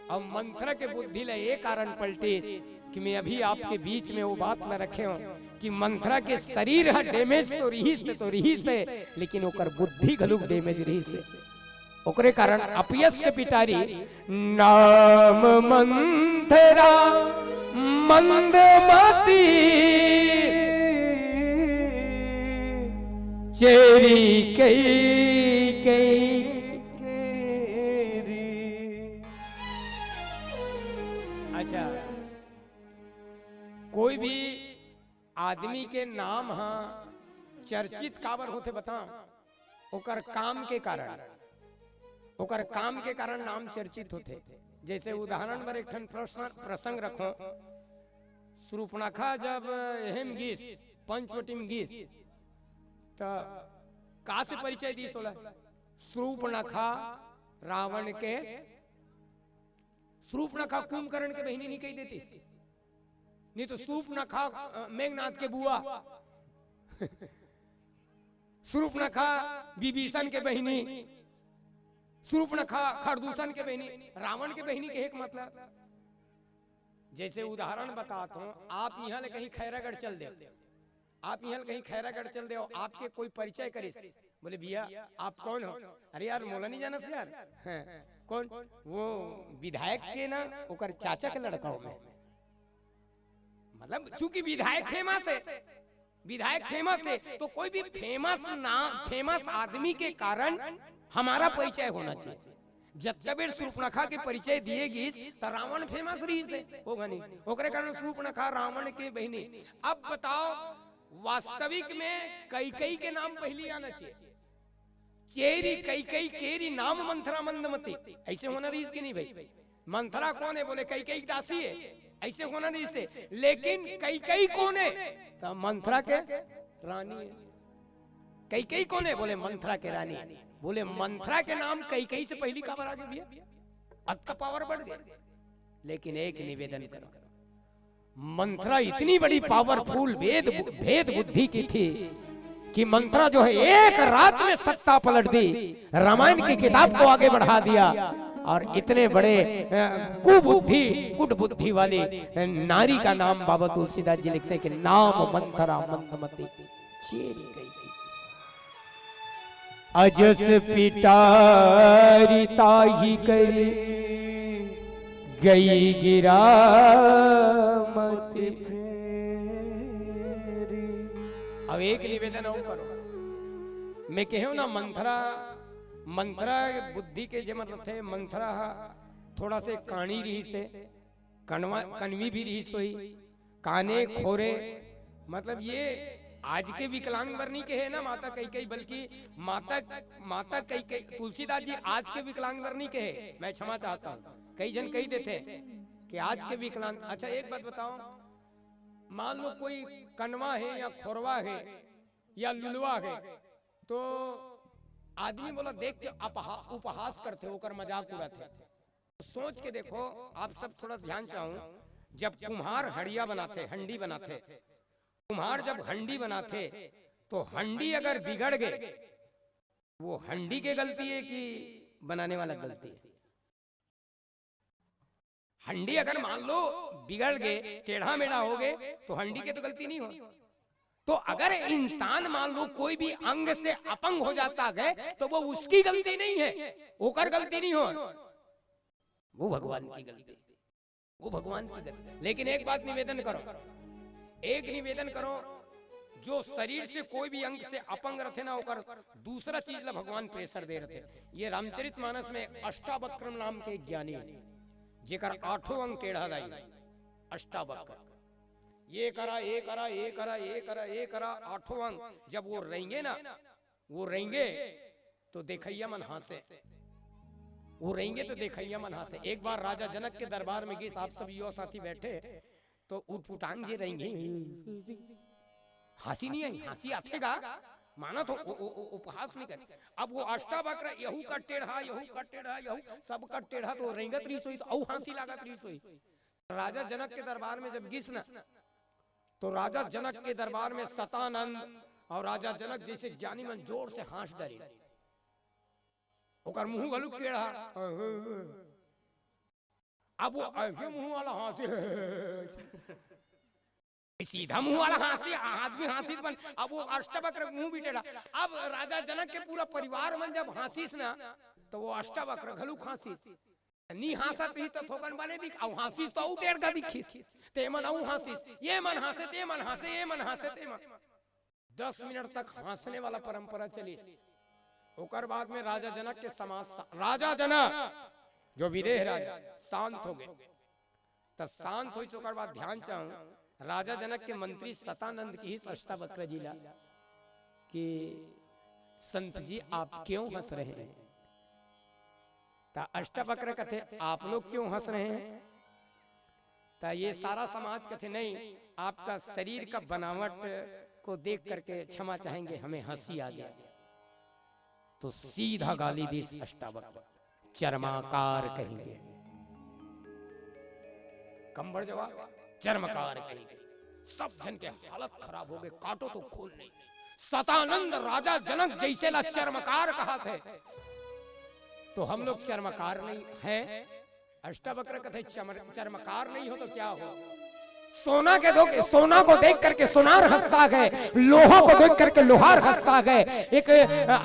और मंथरा के बुद्धि ला ये कारण पलटी कि मैं अभी आपके बीच में वो बात ला रखे हूं कि मंथरा के शरीर है डैमेज तो रही से, लेकिन ओकर बुद्धि घलुक डैमेज रही से। ओकरे कारण अपयश के पिटारी नाम मंथरा मंदमती चेरी कई अच्छा, कोई भी आदमी के नाम चर्चित काबर होते बता? ओकर काम के कारण, ओकर काम के कारण नाम चर्चित होते। जैसे उदाहरण पर एक ठन प्रसंग रखो। शूर्पणखा जब हेम गीस पंचवटी में गीस तो का से परिचय दी सोला? शूर्पणखा रावण के, शूर्पणखा कुंभकर्ण के बहिनी नहीं कही देती, नहीं तो शूर्पणखा मेघनाथ के बुआ, शूर्पणखा विभीषण के बहिनी, शूर्पणखा खरदूषण के बहिनी, रावण के बहिनी के एक मतलब। जैसे उदाहरण बताता हूं, आप यहाँ ले कहीं खैरागढ़ चल दे, आप यहाँ कहीं खैरागढ़ चल दे, आपके कोई परिचय करे, बोले भैया आप कौन हो? अरे यार मोला नहीं जाना यार। कौन? वो विधायक के ना ओकर चाचा के लड़का हो मैं। मतलब चूंकि विधायक फेमस है, विधायक फेमस है, तो कोई भी फेमस आदमी के कारण हमारा परिचय होना चाहिए। जब बेर शूर्पणखा के परिचय दिएगी तो रावण फेमस रही से होगा नहीं, ओकरे कारण शूर्पणखा रावण के बहिनी। अब बताओ, वास्तविक में कैकेयी के नाम पहली आना चाहिए। चेरी कैकेयी केरी नाम मंथरा मंदमती, ऐसे होना रही इसकी नहीं भाई। मंथरा कौन है? बोले कैकेयी दासी है, ऐसे होना नहीं से। लेकिन कैकेयी कौन है? तो मंथरा के रानी है। कैकेयी कौन है? बोले मंथरा के रानी। बोले मंथरा के नाम कैकेयी से पहली खबर आ गई, अब का पावर बढ़ गया। लेकिन एक निवेदन करो, मंथरा इतनी बड़ी पावरफुल भेद बुद्धि की थी कि मंथरा जो है एक रात में सत्ता पलट दी, रामायण की किताब को आगे बढ़ा दिया। और इतने बड़े कुट बुद्धि वाली नारी का नाम बाबा तुलसीदास जी लिखते कि नाम मंथरा मंदमती चेरी कैकेयी। अजस पिटारी ताही करे गई गिरा मत। अब एक निवेदन और करो, मैं कहूँ ना मंथरा मंथरा बुद्धि के जे मतलब थे मंथरा थोड़ा से कानी रही से कनवी भी रही सोई काने खोरे, मतलब ये आज के विकलांग वर्णी के है ना माता कई बल्कि माता कई तुलसीदास जी आज के विकलांग वर्णी के है। मैं क्षमा चाहता हूँ, कई जन कही देते कि आज के विकलांग। अच्छा एक बात बताओ, मान लो कोई कनवा है या खोरवा है या लुलवा है, तो आदमी बोला देख के उपहास करते होकर मजाक उड़ाते। तो सोच के देखो, आप सब थोड़ा ध्यान चाहूं, जब कुम्हार हड़िया बनाते हंडी बनाते, कुम्हार जब हंडी बनाते तो हंडी अगर बिगड़ गए वो हंडी की गलती है कि बनाने वाला गलती है? हंडी अगर मान लो बिगड़ गए टेढ़ा मेढ़ा हो गए तो हंडी की तो गलती नहीं हो। तो अगर इंसान मान लो कोई भी अंग से अपंग हो जाता है तो वो उसकी गलती नहीं है, ओकर गलती नहीं हो, वो भगवान की गलती, वो भगवान की गलती। लेकिन एक बात निवेदन करो, एक निवेदन करो, जो शरीर से कोई भी अंग से अपंग रहते ना होकर दूसरा चीज ला भगवान प्रेशर दे रहे। ये रामचरितमानस में अष्टावक्रम नाम के ज्ञानी जेकर 8 अंग टेढ़ा दाई अष्टावक्र, ये करा ये करा ये करा ये करा ये करा 8 अंग जब वो रहेंगे ना, वो रहेंगे तो देखैया मन हासे, वो रहेंगे तो देखैया मन हासे। एक बार राजा जनक के दरबार में गए, आप सब युवा साथी बैठे तो उटपुटांग जी रहेंगे, हंसी नहीं आई, हंसी आतेगा माना तो उपहास नहीं करे। अब वो अष्टावक्र यहू का टेढ़ा यहू का टेढ़ा यहू सब का टेढ़ा तो रेंगत रही सोई, तो औ हंसी लागत रही सोई। राजा जनक के दरबार में जब गिस ना, तो राजा जनक के दरबार में सतानंद और राजा जनक जैसे ज्ञानी मन जोर से हंस डरे, ओकर मुंह गलुक टेढ़ा। अब वो ऐसे मुंह वाला हंसी सीधा मुंह वाला हंसी, आदमी हंसी बन, अब वो अष्टावक्र मुंह भी टेढ़ा। अब राजा जनक के पूरा परिवार मन जब हंसीस ना, तो वो अष्टावक्र घलुक हंसीस, नी हंसत ही तो थोकन बने दिख, अब हंसीस तो औ टेढ़ का दिखिस, ते मन औ हंसीस, ये मन हंसे ते मन हंसे, ये मन हंसे ते मन। 10 मिनट तक हंसने वाला परंपरा चली। ओकर बाद में राजा जनक के समाज, राजा जनक जो विदेह राजा शांत हो गए, तो शांत हुई ओकर बाद ध्यान चाहूं, राजा जनक के मंत्री सतानंद की ही अष्टावक्र जिला कि संत जी आप क्यों हंस रहे हैं? ता अष्टावक्र कहते आप लोग क्यों हंस रहे हैं? ता ये सारा समाज कहते नहीं, आपका शरीर का बनावट को देख करके क्षमा चाहेंगे, हमें हंसी आ गया। तो सीधा गाली दी अष्टावक्र, चर्माकार कहेंगे, कंबड़ जवाब चर्मकार कहेंगे। सब जन के हालत खराब हो गए, काटो तो खोल नहीं। सतानंद राजा जनक जैसे ला चर्मकार कहा थे, तो हम लोग चर्मकार नहीं है। अष्टावक्र कहते चर्मकार नहीं हो तो क्या हो? सोना के दो, सोना को देख करके सोनार हंसता गए, लोहा को देख करके लोहार हंसता गए, एक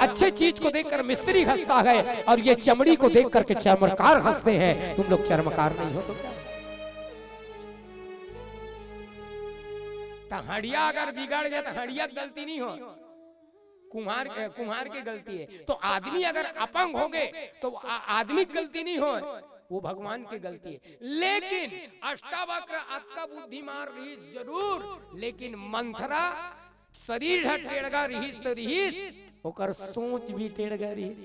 अच्छे चीज को देखकर मिस्त्री हंसता गए, और ये चमड़ी को देख करके चर्मकार हंसते हैं। तुम लोग चर्मकार नहीं हो तो क्या? तो हड़िया अगर बिगड़ गया तो हड़िया की गलती नहीं हो, कुम्हार की गलती है। तो आदमी अगर अपंग हो गए तो आदमी की गलती नहीं हो, वो भगवान की गलती है। लेकिन अष्टावक्र आपका बुद्धि मार रही जरूर, लेकिन मंथरा शरीर है टेढ़गा रहीस तो रहीस, ओकर सोच भी टेढ़गा रहीस,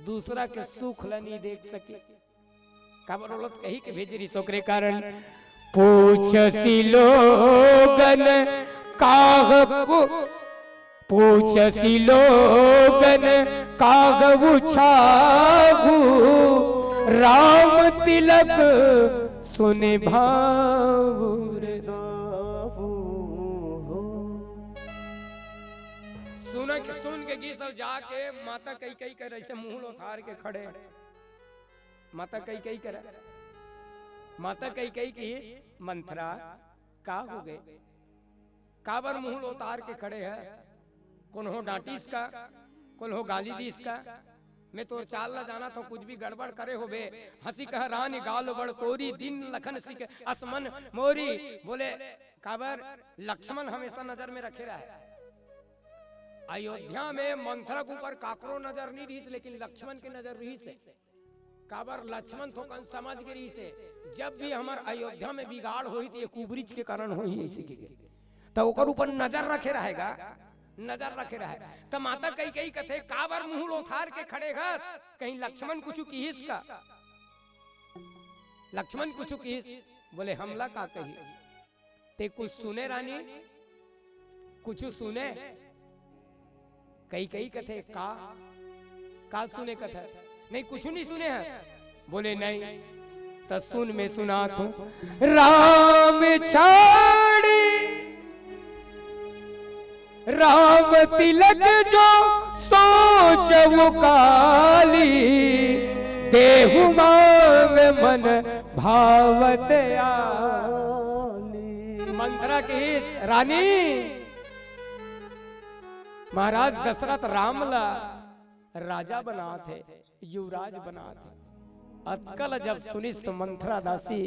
दूसरा के सुख ला नहीं देख सके। काबर औलत कही के भेज रही सोकरे कारण पूछसी लोगन काग, पूछसी लोगन काग उछागू, राम तिलक सुने भावुर दाऊ। सुन के गीत सब जाके माता कई कर ऐसे मुंह लोथार के खड़े, माता कई कर, माता कई की मंथरा का हो गए, काबर मुंह लोतार के खड़े है, कौन हो डांटीस का, कौन हो गाली दीस का, मैं तो चाल न जाना तो कुछ भी गड़बड़ करे हो बे। हंसी कह रानी गाल बड़ तोरी दिन लखन सिक असमन मोरी। बोले काबर लक्ष्मण हमेशा नजर में रखे रहे। अयोध्या में मंथरा के ऊपर काकरो नजर नहीं रही, लेकिन लक्ष्मण की नजर रही से। काबर लक्ष्मण तो कन समझ गई से जब भी हमार अयोध्या में बिगाड़ हुई थी कुबरिज के कारण हुई ऐसी के तो ओकर ऊपर नजर रखे रहेगा, नजर रखे रहे। तो माता कई कई कथे काबर मुंह लोथार के खड़े घस, कहीं लक्ष्मण कुछ किहिस का? लक्ष्मण कुछ किहिस? बोले हमला का कही ते कुछ सुने रानी, कुछ सुने? कई कई कथे का सुने कथा? नहीं कुछ नहीं सुने हैं। बोले नहीं तो सुन मैं सुना तू। राम छाड़ी राम तिलक जो सोच वो काली, देहु मांग मन भावत आली। मंत्रा की रानी महाराज दशरथ रामला राजा बना थे, युवराज बना थे। अतकल जब सुनिस तो मंत्रा दासी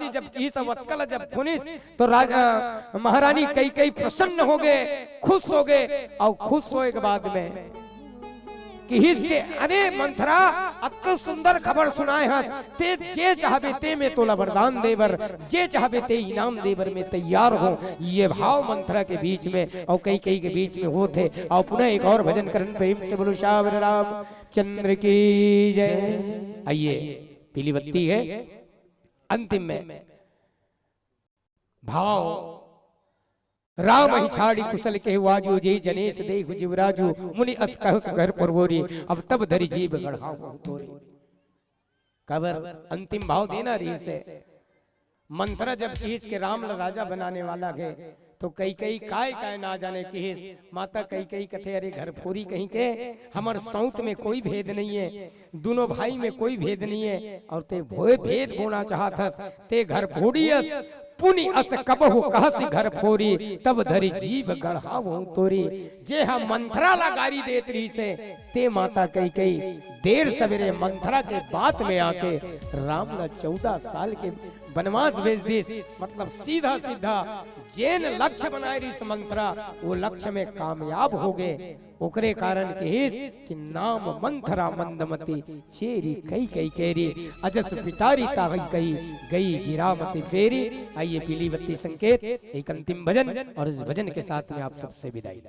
जब की सब अतकल जब सुनिस तो राजा महारानी कई प्रसन्न हो गए, खुश हो गए। और खुश होए के बाद में कि अरे मंथरा अत सुंदर खबर सुनाए हस ते जे चाहबे ते में तोला वरदान देवर, जे चाहबे ते इनाम देवर में तैयार हो। ये भाव मंथरा के बीच में और कई के बीच में होते। और पुनः एक और भजन करन प्रेम से बोलो श्यावर राम चंद्र की जय। आइए पीली बत्ती है अंतिम में भाव। राम ही छाड़ी कुशल के वाजू जे जनेश देख जीवराजू, मुनि अस कहस घर परवोरी, अब तब धरि जीव गढ़ाओ तोरी। कबर अंतिम भाव देना रही से। मंत्रा जब किस के राम राजा बनाने वाला है तो कई काय ना जाने किस माता कई कथे अरे घर फोरी कहीं के हमार सौत में कोई भेद नहीं है, दोनों भाई में कोई भेद नहीं है। और ते भोए भेद बोना चाहत ते घर फोड़ियस पुनि अस कबहु कहसी घर फोरी, तब धरि जीव गढ़ावो तोरी। जे हम मंथरा ला गारी देत रही से ते माता कई देर सवेरे मंथरा के बात में आके राम ला 14 साल के वनवास भेज दी। मतलब सीधा जेन लक्ष्य बनाए रही मंत्रा वो लक्ष्य में कामयाब हो गए। ओकरे कारण कि नाम मंथरा मंदमती चेरी कई केरी, अजस पिटारी तागई कही गई गिरामती फेरी। आइए पीली बत्ती संकेत एक अंतिम भजन और इस भजन के साथ में आप सबसे विदाई।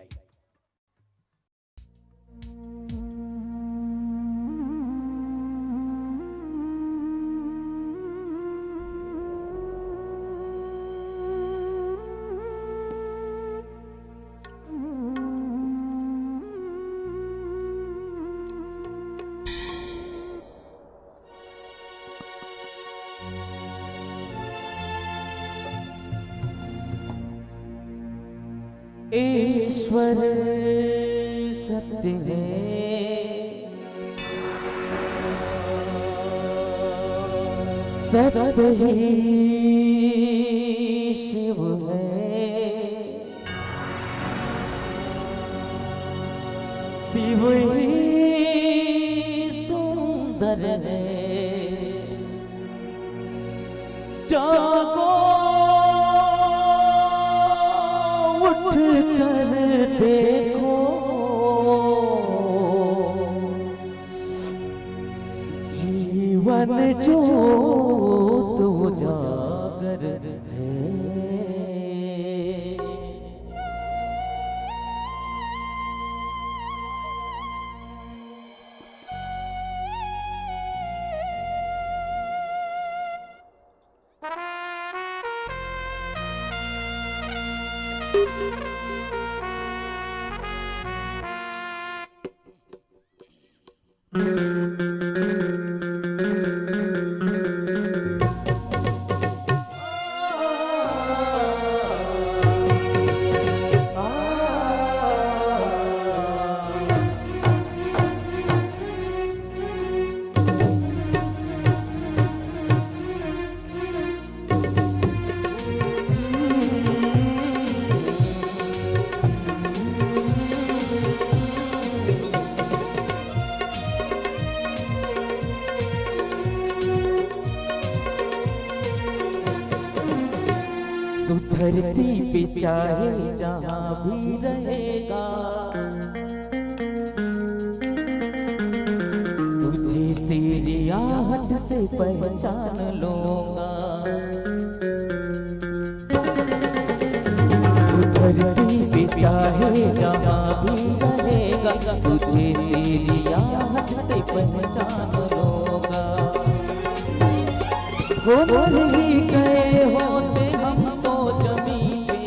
ईश्वर सत्य है, सत्य ही शिव है, शिव ही सुंदर है। जागो उठ कर देखो, जीवन ज्योत उजागर है। तू धरती पे चाहे जहां भी रहेगा, तुझे तेरी आहट से पहचान लूंगा। तू धरती पे चाहे जहां भी रहेगा, तुझे तेरी आहट से पहचान लूंगा। वो मर ही गए होते हम तो जमीन पे,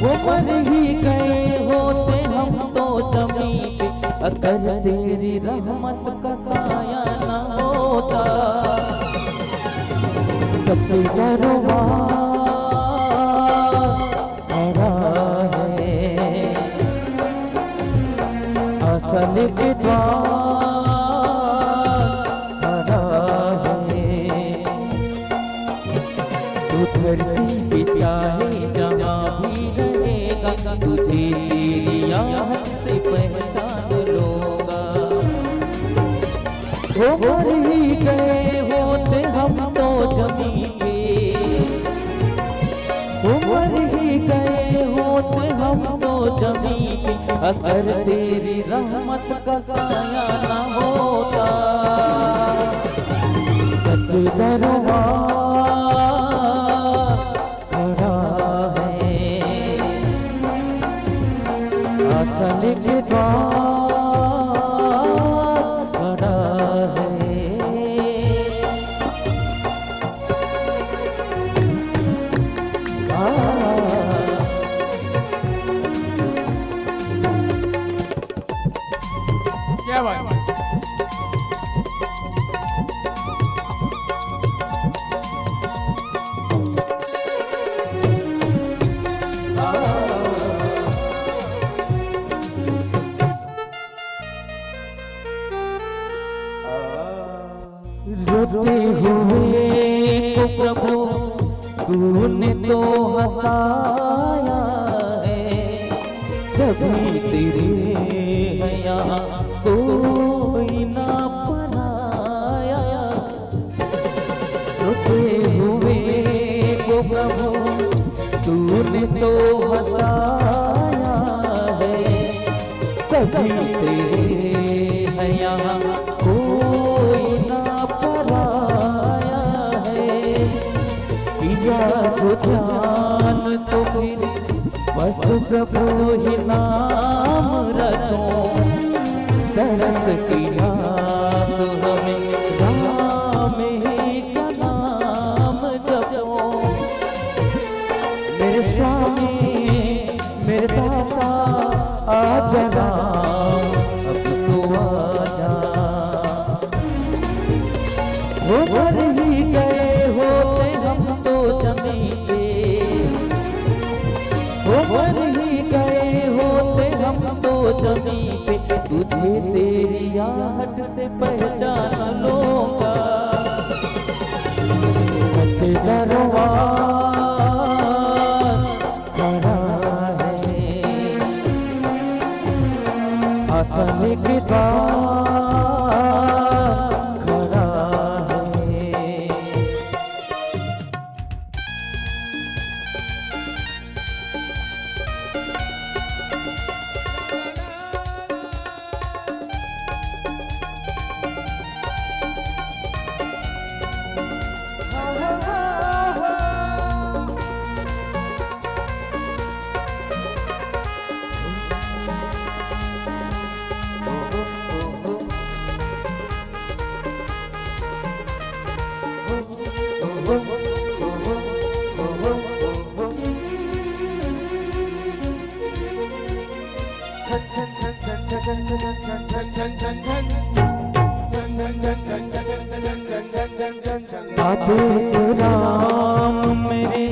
वो मर ही गए होते हम तो जमीन पे, अगर तेरी रहमत का साया न होता। सबसे डरवा खड़ा है असल के धरती पे चाहे जहाँ भी रहेगा, तुझे तेरी आहट से पहचान लूंगा। वो मर ही गए होते हम तो जमीन पे, वो मर ही गए होते हम तो जमीन पे, अगर तेरी रहमत का साया न होता। सच दरवा असल के द्वार खड़ा है। क्या बात है? रोते हुए को प्रभु तूने तो हंसाया है, सभी तेरे हैं यहाँ कोई ना पराया। रोते हुए को प्रभु तूने तो हंसाया है, सभी तेरे हैं यहाँ कोई ना पराया है। किया तो ध्यान तो फिर बस प्रभु ही नाम रखो, तरस की आस हमें राम ही का नाम जपो। मेरे स्वामी मेरे दाता आज राम अब तो आजा। वो मर ही गए होते हम तो जमीन पे, वो मर ही गए होते हम तो जमीन पे, तुझे तेरी आहट से पहचान लूंगा। सच्चे दरबार खड़ा है असल के द्वार खड़ा है। आदेश राम मेरे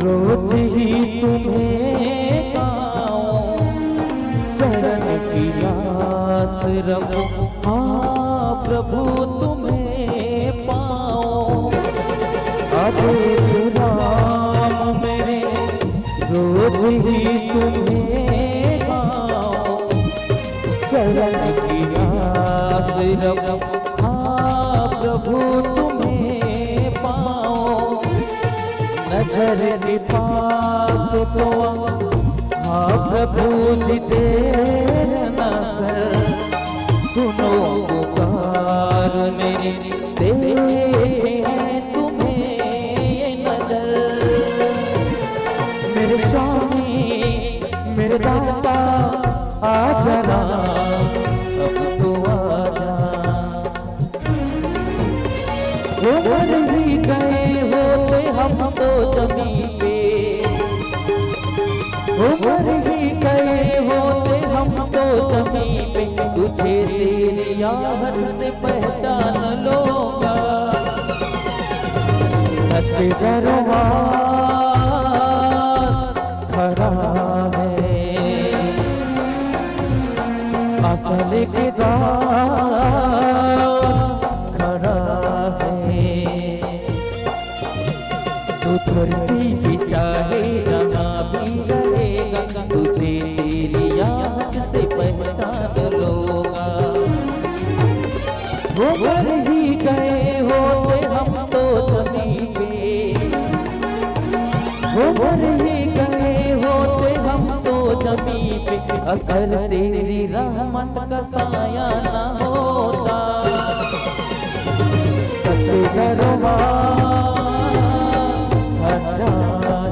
रोज ही तुम्हें गाऊं, चरण की आस रखो हाँ प्रभु तुम्हें पाऊं। आदेश राम मेरे रोज ही तुम्हें गाऊं, चरण की आस रखो हाँ प्रभु तुम्हें पाओ। घर के पास तो हाँ प्रभु जी देर न कर, सुनो पुकार मेरी देखे हैं तुम्हें ये नजर। मेरे स्वामी मेरे दाता आ जाना, अब तो आ जा। वो मर ही गए होते हम तो जमीन पे, वो मर ही गए होते हम तो जमीन पे, तुझे तेरी आहट से पहचान लूंगा। सच दरबार खड़ा है, असल के द्वार खड़ा है। तू धरती भी चाहे जहाँ भी रहेगा, तुझे तेरी याद से पहचान लूंगा। वो मर ही गए होते हम तो जमीन पे, वो मर ही गए होते हम तो जमीन पे, अगर तेरी रहमत का साया न होता। सच्चे दरबार खड़ा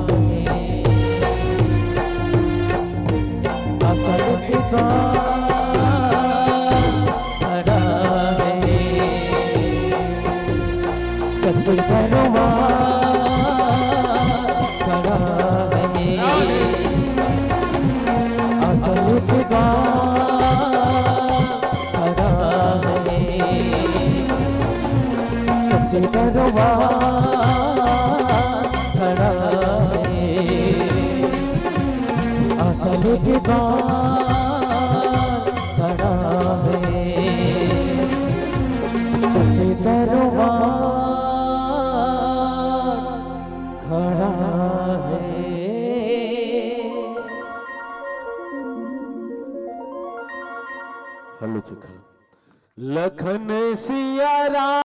है, असल के द्वार खड़ा है। सच्चे दरबार खड़ा है, असल के द्वार खड़ा है। सच्चे दरबार खड़ा है, असल के द्वार खड़ा है। सच्चे दरबार खड़ा है। हलो चिखल लखन सिया राम